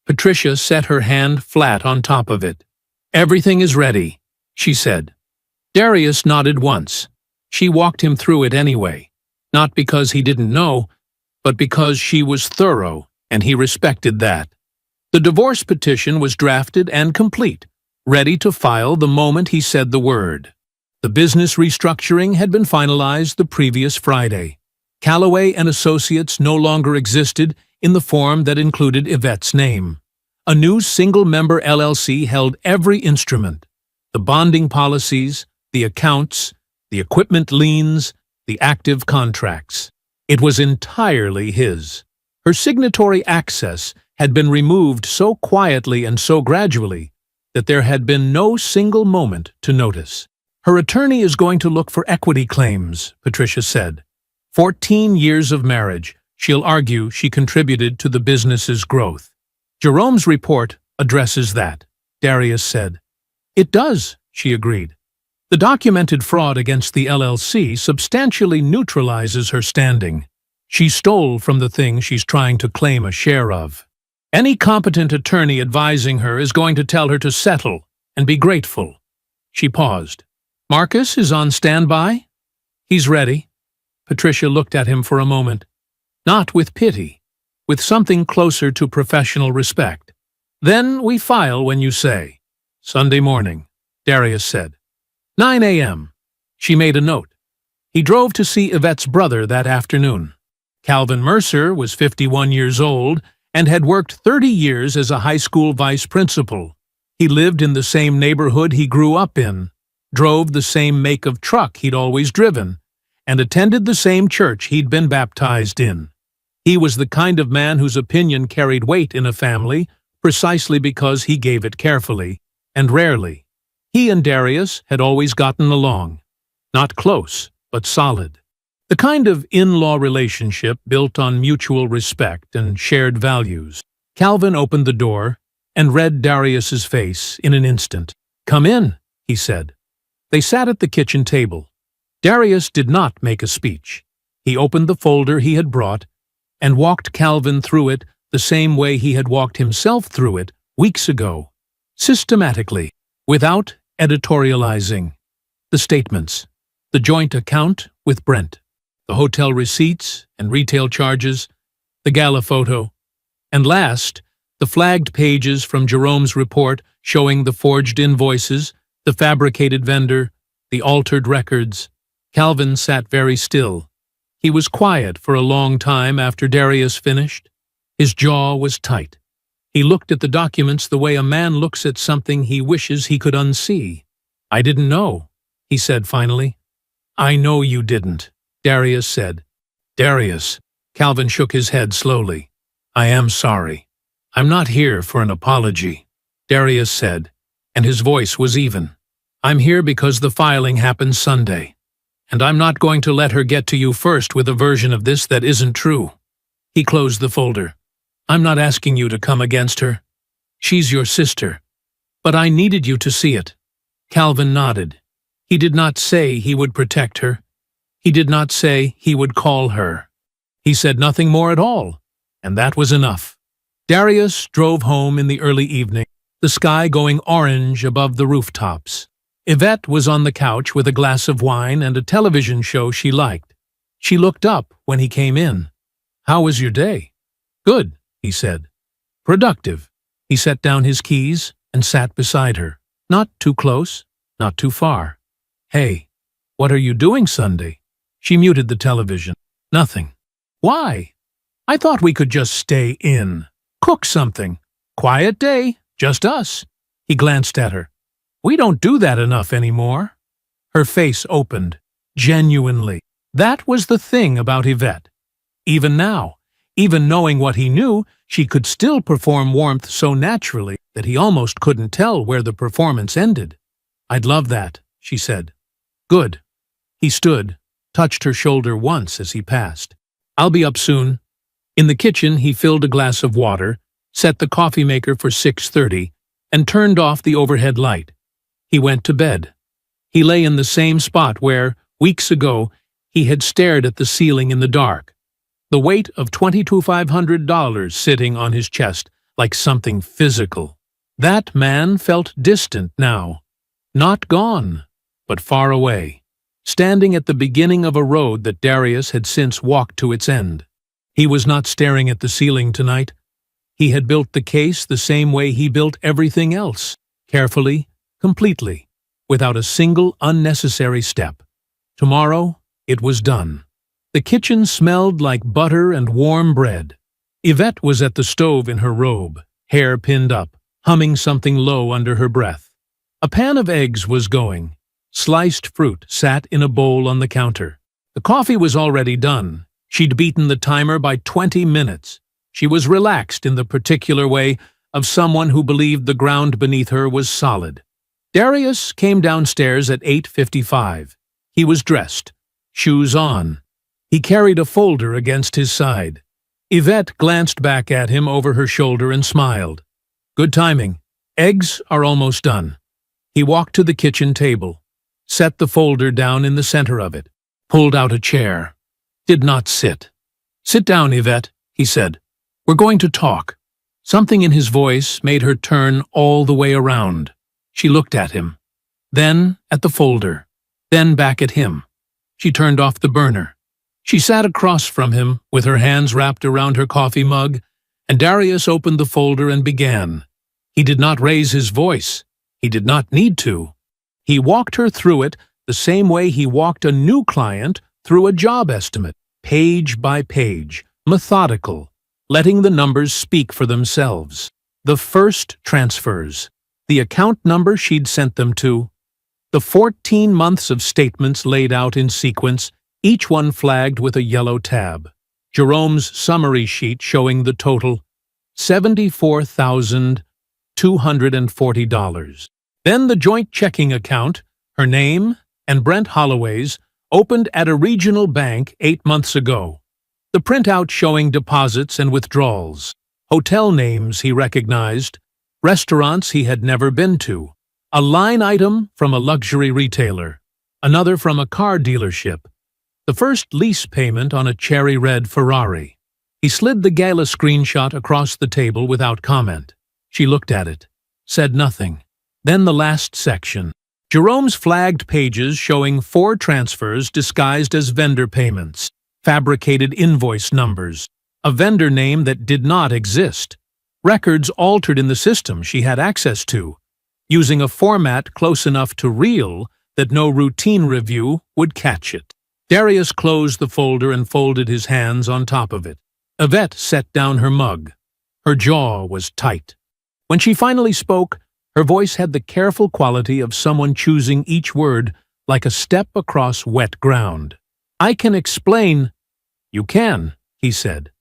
Speaker 1: Patricia set her hand flat on top of it. "Everything is ready," she said. Darius nodded once. She walked him through it anyway, not because he didn't know, but because she was thorough, and he respected that. The divorce petition was drafted and complete, ready to file the moment he said the word. The business restructuring had been finalized the previous Friday. Callaway and Associates no longer existed in the form that included Yvette's name. A new single-member LLC held every instrument: the bonding policies, the accounts, the equipment liens, the active contracts. It was entirely his. Her signatory access had been removed so quietly and so gradually that there had been no single moment to notice. "Her attorney is going to look for equity claims," Patricia said. 14 years of marriage, she'll argue she contributed to the business's growth. "Jerome's report addresses that," Darius said. "It does," she agreed. "The documented fraud against the LLC substantially neutralizes her standing. She stole from the thing she's trying to claim a share of. Any competent attorney advising her is going to tell her to settle and be grateful." She paused. "Marcus is on standby?" "He's ready." Patricia looked at him for a moment, not with pity, with something closer to professional respect. "Then we file when you say." "Sunday morning," Darius said. 9 a.m. She made a note. He drove to see Yvette's brother that afternoon. Calvin Mercer was 51 years old and had worked 30 years as a high school vice principal. He lived in the same neighborhood he grew up in, drove the same make of truck he'd always driven, and attended the same church he'd been baptized in. He was the kind of man whose opinion carried weight in a family precisely because he gave it carefully and rarely. He and Darius had always gotten along. Not close, but solid. The kind of in-law relationship built on mutual respect and shared values. Calvin opened the door and read Darius's face in an instant. "Come in," he said. They sat at the kitchen table. Darius did not make a speech. He opened the folder he had brought and walked Calvin through it the same way he had walked himself through it weeks ago, systematically, without editorializing. The statements, the joint account with Brent, the hotel receipts and retail charges, the gala photo, and last, the flagged pages from Jerome's report showing the forged invoices, the fabricated vendor, the altered records. Calvin sat very still. He was quiet for a long time after Darius finished. His jaw was tight. He looked at the documents the way a man looks at something he wishes he could unsee. "I didn't know," he said finally. "I know you didn't," Darius said. "Darius," Calvin shook his head slowly. "I am sorry. I'm not here for an apology," Darius said, and his voice was even. "I'm here because the filing happened Sunday. And I'm not going to let her get to you first with a version of this that isn't true." He closed the folder. "I'm not asking you to come against her. She's your sister. But I needed you to see it." Calvin nodded. He did not say he would protect her. He did not say he would call her. He said nothing more at all, and that was enough. Darius drove home in the early evening, the sky going orange above the rooftops. Yvette was on the couch with a glass of wine and a television show she liked. She looked up when he came in. "How was your day?" "Good," he said. "Productive." He set down his keys and sat beside her. Not too close, not too far. "Hey, what are you doing Sunday?" She muted the television. "Nothing." "Why?" "I thought we could just stay in. Cook something. Quiet day, just us." He glanced at her. "We don't do that enough anymore." Her face opened, genuinely. That was the thing about Yvette. Even now, even knowing what he knew, she could still perform warmth so naturally that he almost couldn't tell where the performance ended. "I'd love that," she said. "Good." He stood, touched her shoulder once as he passed. "I'll be up soon." In the kitchen, he filled a glass of water, set the coffee maker for 6:30, and turned off the overhead light. He went to bed. He lay in the same spot where, weeks ago, he had stared at the ceiling in the dark, the weight of $2,500 sitting on his chest like something physical. That man felt distant now, not gone, but far away, standing at the beginning of a road that Darius had since walked to its end. He was not staring at the ceiling tonight. He had built the case the same way he built everything else, carefully, completely, without a single unnecessary step. Tomorrow, it was done. The kitchen smelled like butter and warm bread. Yvette was at the stove in her robe, hair pinned up, humming something low under her breath. A pan of eggs was going. Sliced fruit sat in a bowl on the counter. The coffee was already done. She'd beaten the timer by 20 minutes. She was relaxed in the particular way of someone who believed the ground beneath her was solid. Darius came downstairs at 8:55. He was dressed, shoes on. He carried a folder against his side. Yvette glanced back at him over her shoulder and smiled. "Good timing. Eggs are almost done." He walked to the kitchen table, set the folder down in the center of it, pulled out a chair. Did not sit. "Sit down, Yvette," he said. "We're going to talk." Something in his voice made her turn all the way around. She looked at him, then at the folder, then back at him. She turned off the burner. She sat across from him, with her hands wrapped around her coffee mug, and Darius opened the folder and began. He did not raise his voice. He did not need to. He walked her through it the same way he walked a new client through a job estimate, page by page, methodical, letting the numbers speak for themselves. The first transfers, the account number she'd sent them to, the 14 months of statements laid out in sequence, each one flagged with a yellow tab. Jerome's summary sheet showing the total, $74,240. Then the joint checking account, her name, and Brent Holloway's, opened at a regional bank 8 months ago. The printout showing deposits and withdrawals, hotel names he recognized, restaurants he had never been to, a line item from a luxury retailer, another from a car dealership, the first lease payment on a cherry red Ferrari. He slid the gala screenshot across the table without comment. She looked at it, said nothing. Then the last section. Jerome's flagged pages showing 4 transfers disguised as vendor payments, fabricated invoice numbers, a vendor name that did not exist, records altered in the system she had access to, using a format close enough to real that no routine review would catch it. Darius closed the folder and folded his hands on top of it. Yvette set down her mug. Her jaw was tight. When she finally spoke, her voice had the careful quality of someone choosing each word like a step across wet ground. "I can explain." "You can," he said.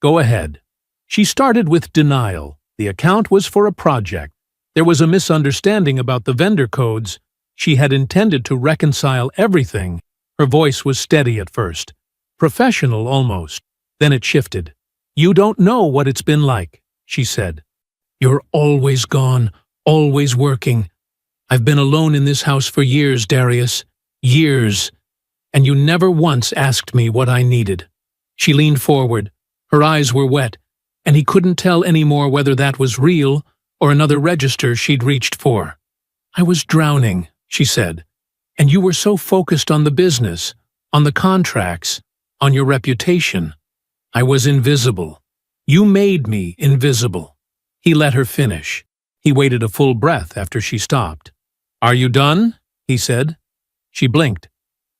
Speaker 1: "Go ahead." She started with denial. The account was for a project. There was a misunderstanding about the vendor codes. She had intended to reconcile everything. Her voice was steady at first, professional almost. Then it shifted. "You don't know what it's been like," she said. "You're always gone, always working. I've been alone in this house for years, Darius. Years. And you never once asked me what I needed." She leaned forward. Her eyes were wet, and he couldn't tell anymore whether that was real or another register she'd reached for. "I was drowning," she said, "and you were so focused on the business, on the contracts, on your reputation. I was invisible. You made me invisible." He let her finish. He waited a full breath after she stopped. "Are you done?" he said. She blinked.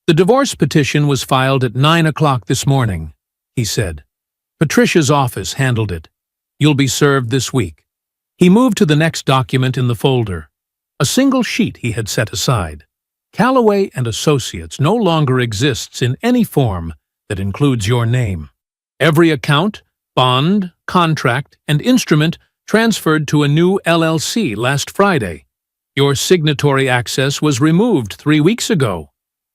Speaker 1: "The divorce petition was filed at 9 o'clock this morning," he said. "Patricia's office handled it. You'll be served this week." He moved to the next document in the folder, a single sheet he had set aside. "Callaway and Associates no longer exists in any form that includes your name. Every account, bond, contract, and instrument transferred to a new LLC last Friday. Your signatory access was removed 3 weeks ago."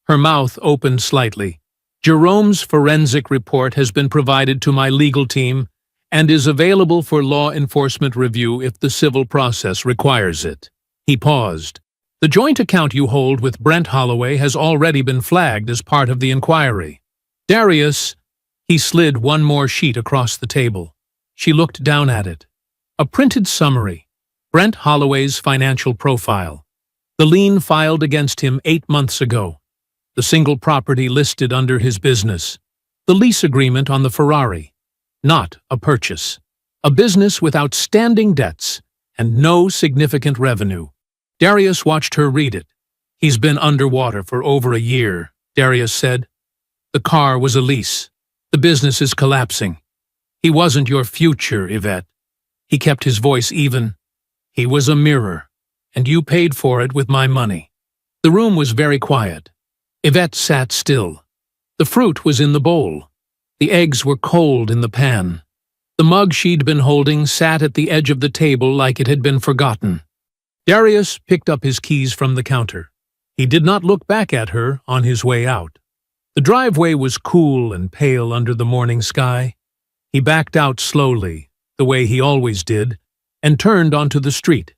Speaker 1: Her mouth opened slightly. "Jerome's forensic report has been provided to my legal team and is available for law enforcement review if the civil process requires it." He paused. "The joint account you hold with Brent Holloway has already been flagged as part of the inquiry." "Darius," he slid one more sheet across the table. She looked down at it. A printed summary. Brent Holloway's financial profile. The lien filed against him 8 months ago. The single property listed under his business. The lease agreement on the Ferrari. Not a purchase. A business with outstanding debts and no significant revenue. Darius watched her read it. "He's been underwater for over a year," Darius said. "The car was a lease. The business is collapsing. He wasn't your future, Yvette." He kept his voice even. "He was a mirror, and you paid for it with my money." The room was very quiet. Yvette sat still. The fruit was in the bowl. The eggs were cold in the pan. The mug she'd been holding sat at the edge of the table like it had been forgotten. Darius picked up his keys from the counter. He did not look back at her on his way out. The driveway was cool and pale under the morning sky. He backed out slowly, the way he always did, and turned onto the street.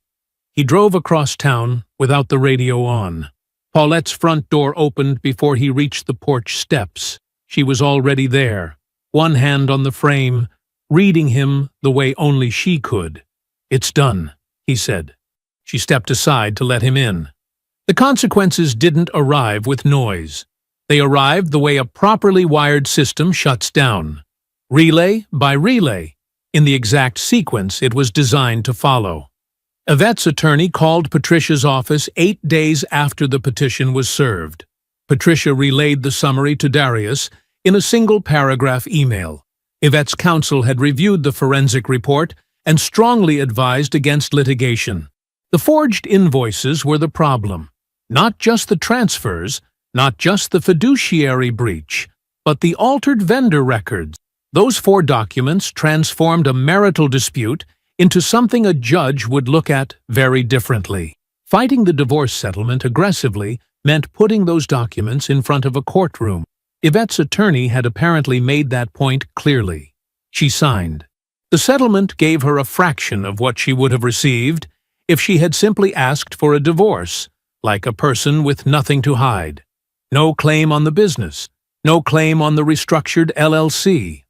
Speaker 1: He drove across town without the radio on. Paulette's front door opened before he reached the porch steps. She was already there, one hand on the frame, reading him the way only she could. "It's done," he said. She stepped aside to let him in. The consequences didn't arrive with noise. They arrived the way a properly wired system shuts down. Relay by relay, in the exact sequence it was designed to follow. Yvette's attorney called Patricia's office 8 days after the petition was served. Patricia relayed the summary to Darius in a single-paragraph email. Yvette's counsel had reviewed the forensic report and strongly advised against litigation. The forged invoices were the problem. Not just the transfers, not just the fiduciary breach, but the altered vendor records. Those 4 documents transformed a marital dispute into something a judge would look at very differently. Fighting the divorce settlement aggressively meant putting those documents in front of a courtroom. Yvette's attorney had apparently made that point clearly. She signed. The settlement gave her a fraction of what she would have received if she had simply asked for a divorce, like a person with nothing to hide. No claim on the business, no claim on the restructured LLC.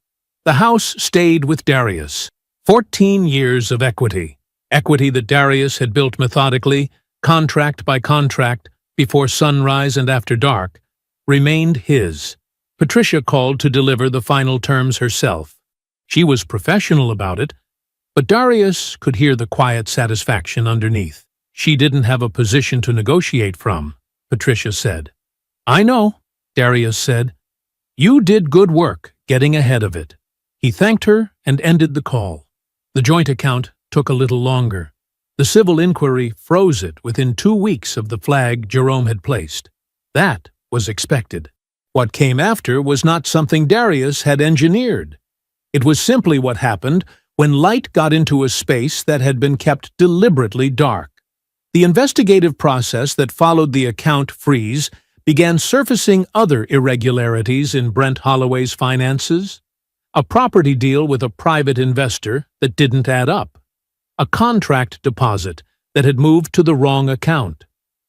Speaker 1: The house stayed with Darius. 14 years of equity. Equity that Darius had built methodically, contract by contract, before sunrise and after dark, remained his. Patricia called to deliver the final terms herself. She was professional about it, but Darius could hear the quiet satisfaction underneath. "She didn't have a position to negotiate from," Patricia said. "I know," Darius said. "You did good work getting ahead of it." He thanked her and ended the call. The joint account took a little longer. The civil inquiry froze it within 2 weeks of the flag Jerome had placed. That was expected. What came after was not something Darius had engineered. It was simply what happened when light got into a space that had been kept deliberately dark. The investigative process that followed the account freeze began surfacing other irregularities in Brent Holloway's finances. A property deal with a private investor that didn't add up. A contract deposit that had moved to the wrong account.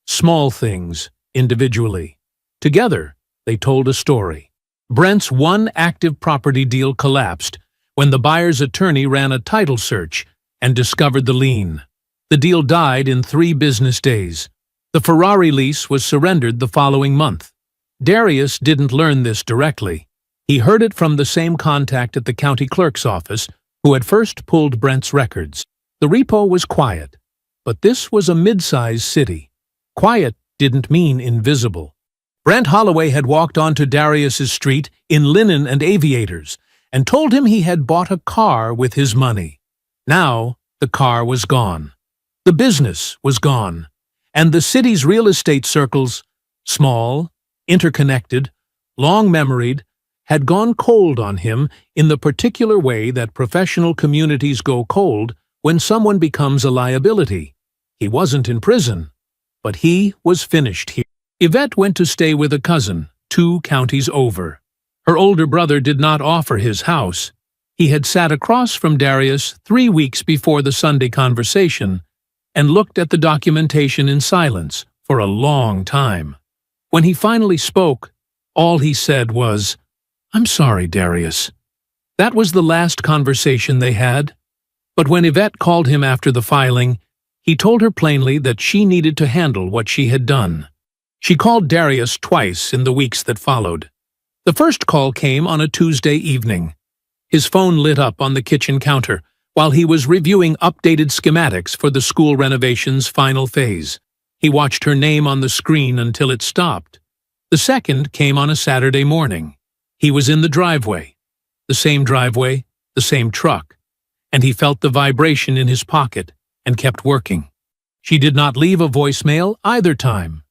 Speaker 1: Small things, individually. Together, they told a story. Brent's one active property deal collapsed when the buyer's attorney ran a title search and discovered the lien. The deal died in 3 business days. The Ferrari lease was surrendered the following month. Darius didn't learn this directly. He heard it from the same contact at the county clerk's office who had first pulled Brent's records. The repo was quiet, but this was a mid-sized city. Quiet didn't mean invisible. Brent Holloway had walked onto Darius's street in linen and aviators and told him he had bought a car with his money. Now, the car was gone. The business was gone. And the city's real estate circles, small, interconnected, long-memoried, had gone cold on him in the particular way that professional communities go cold when someone becomes a liability. He wasn't in prison, but he was finished here. Yvette went to stay with a cousin, 2 counties over. Her older brother did not offer his house. He had sat across from Darius 3 weeks before the Sunday conversation and looked at the documentation in silence for a long time. When he finally spoke, all he said was, "I'm sorry, Darius." That was the last conversation they had. But when Yvette called him after the filing, he told her plainly that she needed to handle what she had done. She called Darius twice in the weeks that followed. The first call came on a Tuesday evening. His phone lit up on the kitchen counter while he was reviewing updated schematics for the school renovation's final phase. He watched her name on the screen until it stopped. The second came on a Saturday morning. He was in the driveway, the same truck, and he felt the vibration in his pocket and kept working. She did not leave a voicemail either time.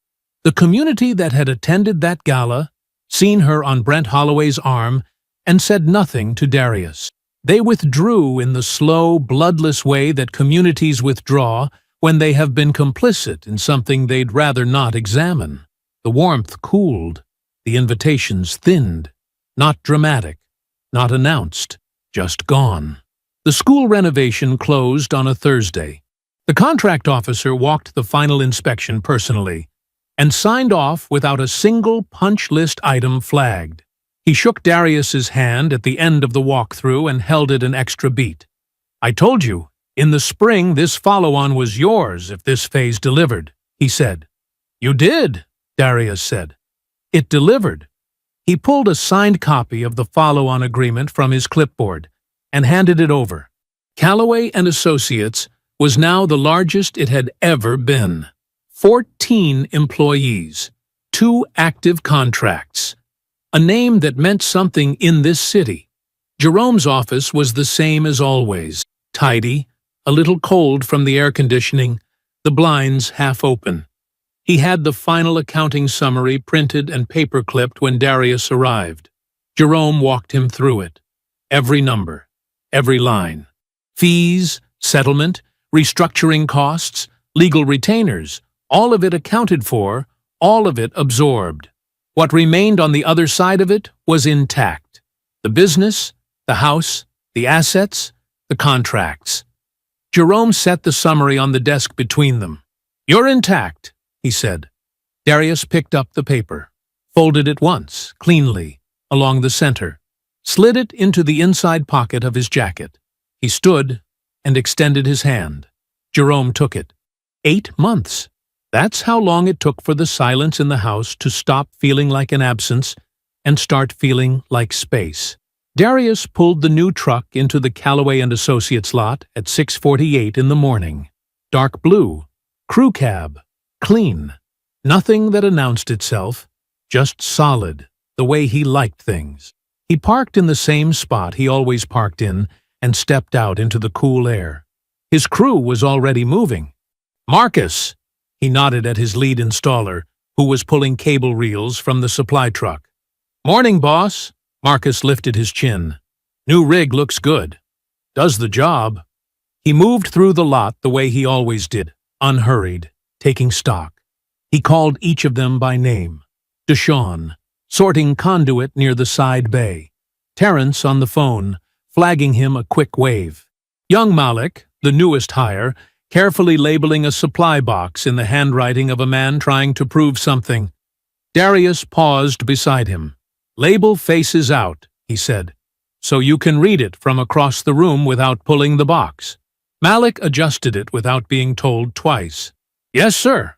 Speaker 1: The community that had attended that gala, seen her on Brent Holloway's arm, and said nothing to Darius. They withdrew in the slow, bloodless way that communities withdraw when they have been complicit in something they'd rather not examine. The warmth cooled, the invitations thinned. Not dramatic, not announced, just gone. The school renovation closed on a Thursday. The contract officer walked the final inspection personally and signed off without a single punch list item flagged. He shook Darius's hand at the end of the walkthrough and held it an extra beat. "I told you, in the spring this follow-on was yours if this phase delivered," he said. "You did," Darius said. "It delivered." He pulled a signed copy of the follow-on agreement from his clipboard and handed it over. Callaway and Associates was now the largest it had ever been. 14 employees, 2 active contracts. A name that meant something in this city. Jerome's office was the same as always, tidy, a little cold from the air conditioning, the blinds half open. He had the final accounting summary printed and paper-clipped when Darius arrived. Jerome walked him through it. Every number, every line. Fees, settlement, restructuring costs, legal retainers, all of it accounted for, all of it absorbed. What remained on the other side of it was intact. The business, the house, the assets, the contracts. Jerome set the summary on the desk between them. "You're intact," he said. Darius picked up the paper, folded it once, cleanly, along the center, slid it into the inside pocket of his jacket. He stood and extended his hand. Jerome took it. 8 months. That's how long it took for the silence in the house to stop feeling like an absence and start feeling like space. Darius pulled the new truck into the Callaway and Associates lot at 6:48 in the morning. Dark blue, crew cab, clean. Nothing that announced itself, just solid, the way he liked things. He parked in the same spot he always parked in and stepped out into the cool air. His crew was already moving. "Marcus!" He nodded at his lead installer, who was pulling cable reels from the supply truck. "Morning, boss." Marcus lifted his chin. "New rig looks good. Does the job." He moved through the lot the way he always did, unhurried, taking stock. He called each of them by name. Deshawn, sorting conduit near the side bay. Terrence on the phone, flagging him a quick wave. Young Malik, the newest hire, carefully labeling a supply box in the handwriting of a man trying to prove something. Darius paused beside him. "Label faces out," he said. so you can read it from across the room without pulling the box." Malik adjusted it without being told twice. "Yes, sir."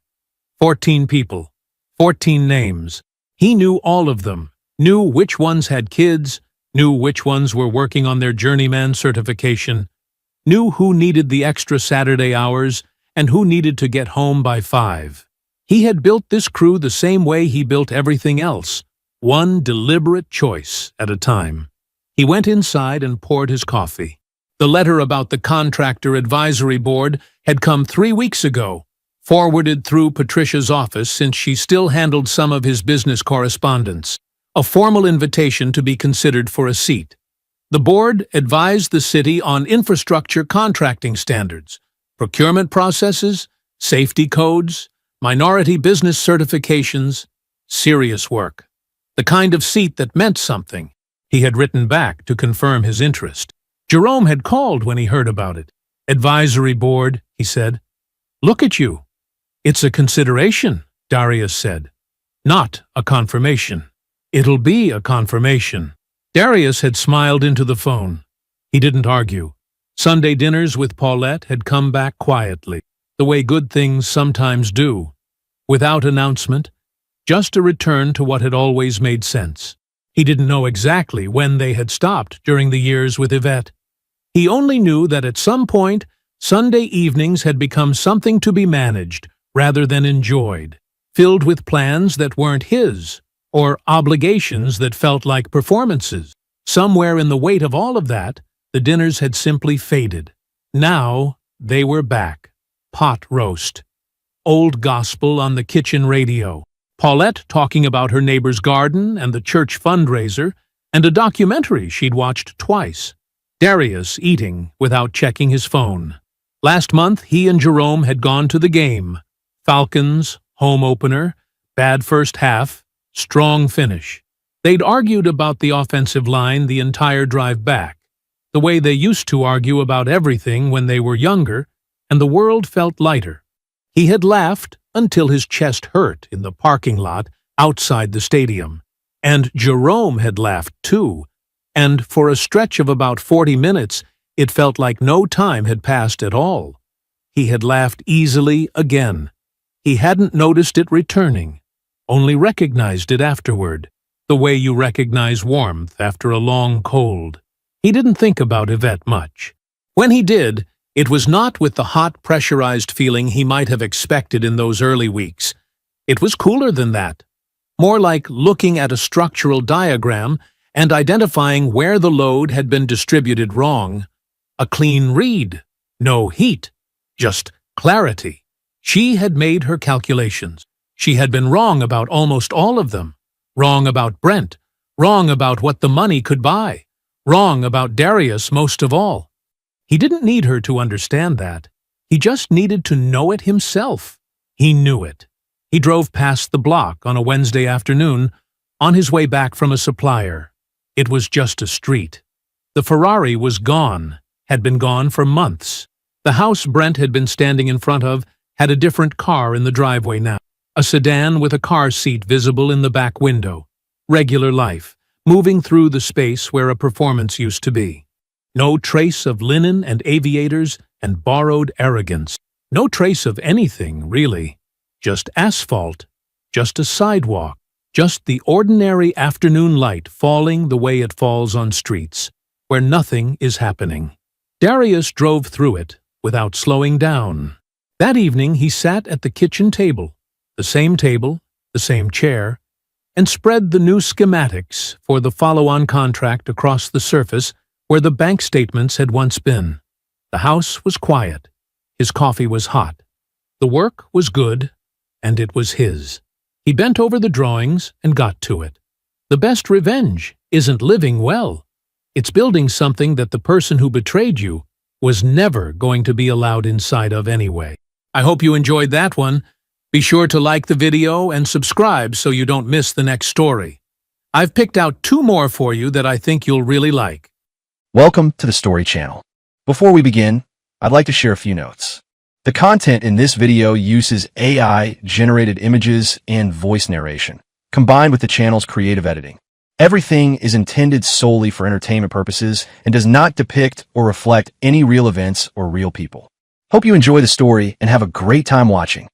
Speaker 1: 14 people, 14 names. He knew all of them, knew which ones had kids, knew which ones were working on their journeyman certification, knew who needed the extra Saturday hours and who needed to get home by 5. He had built this crew the same way he built everything else, one deliberate choice at a time. He went inside and poured his coffee. The letter about the contractor advisory board had come 3 weeks ago, forwarded through Patricia's office since she still handled some of his business correspondence, a formal invitation to be considered for a seat. The board advised the city on infrastructure contracting standards, procurement processes, safety codes, minority business certifications, serious work. The kind of seat that meant something. He had written back to confirm his interest. Jerome had called when he heard about it. "Advisory board," he said. "Look at you." "It's a consideration," Darius said. "Not a confirmation." "It'll be a confirmation." Darius had smiled into the phone. He didn't argue. Sunday dinners with Paulette had come back quietly, the way good things sometimes do. Without announcement, just a return to what had always made sense. He didn't know exactly when they had stopped during the years with Yvette. He only knew that at some point, Sunday evenings had become something to be managed rather than enjoyed, filled with plans that weren't his, or obligations that felt like performances. Somewhere in the weight of all of that, the dinners had simply faded. Now they were back. Pot roast. Old gospel on the kitchen radio. Paulette talking about her neighbor's garden and the church fundraiser, and a documentary she'd watched twice. Darius eating without checking his phone. Last month, he and Jerome had gone to the game. Falcons, home opener, bad first half, strong finish. They'd argued about the offensive line the entire drive back, the way they used to argue about everything when they were younger, and the world felt lighter. He had laughed until his chest hurt in the parking lot outside the stadium. And Jerome had laughed too, and for a stretch of about 40 minutes, it felt like no time had passed at all. He had laughed easily again. He hadn't noticed it returning, only recognized it afterward, the way you recognize warmth after a long cold. He didn't think about Yvette much. When he did, it was not with the hot, pressurized feeling he might have expected in those early weeks. It was cooler than that, more like looking at a structural diagram and identifying where the load had been distributed wrong. A clean read, no heat, just clarity. She had made her calculations. She had been wrong about almost all of them. Wrong about Brent, wrong about what the money could buy, wrong about Darius most of all. He didn't need her to understand that. He just needed to know it himself. He knew it. He drove past the block on a Wednesday afternoon, on his way back from a supplier. It was just a street. The Ferrari was gone, had been gone for months. The house Brent had been standing in front of had a different car in the driveway now. A sedan with a car seat visible in the back window. Regular life, moving through the space where a performance used to be. No trace of linen and aviators and borrowed arrogance. No trace of anything, really. Just asphalt, just a sidewalk, just the ordinary afternoon light falling the way it falls on streets, where nothing is happening. Darius drove through it without slowing down. That evening he sat at the kitchen table, the same chair, and spread the new schematics for the follow-on contract across the surface where the bank statements had once been. The house was quiet. His coffee was hot. The work was good, and it was his. He bent over the drawings and got to it. The best revenge isn't living well. It's building something that the person who betrayed you was never going to be allowed inside of anyway. I hope you enjoyed that one. Be sure to like the video and subscribe so you don't miss the next story. I've picked out 2 more for you that I think you'll really like.
Speaker 2: Welcome to the Story Channel. Before we begin, I'd like to share a few notes. The content in this video uses AI-generated images and voice narration, combined with the channel's creative editing. Everything is intended solely for entertainment purposes and does not depict or reflect any real events or real people. Hope you enjoy the story and have a great time watching.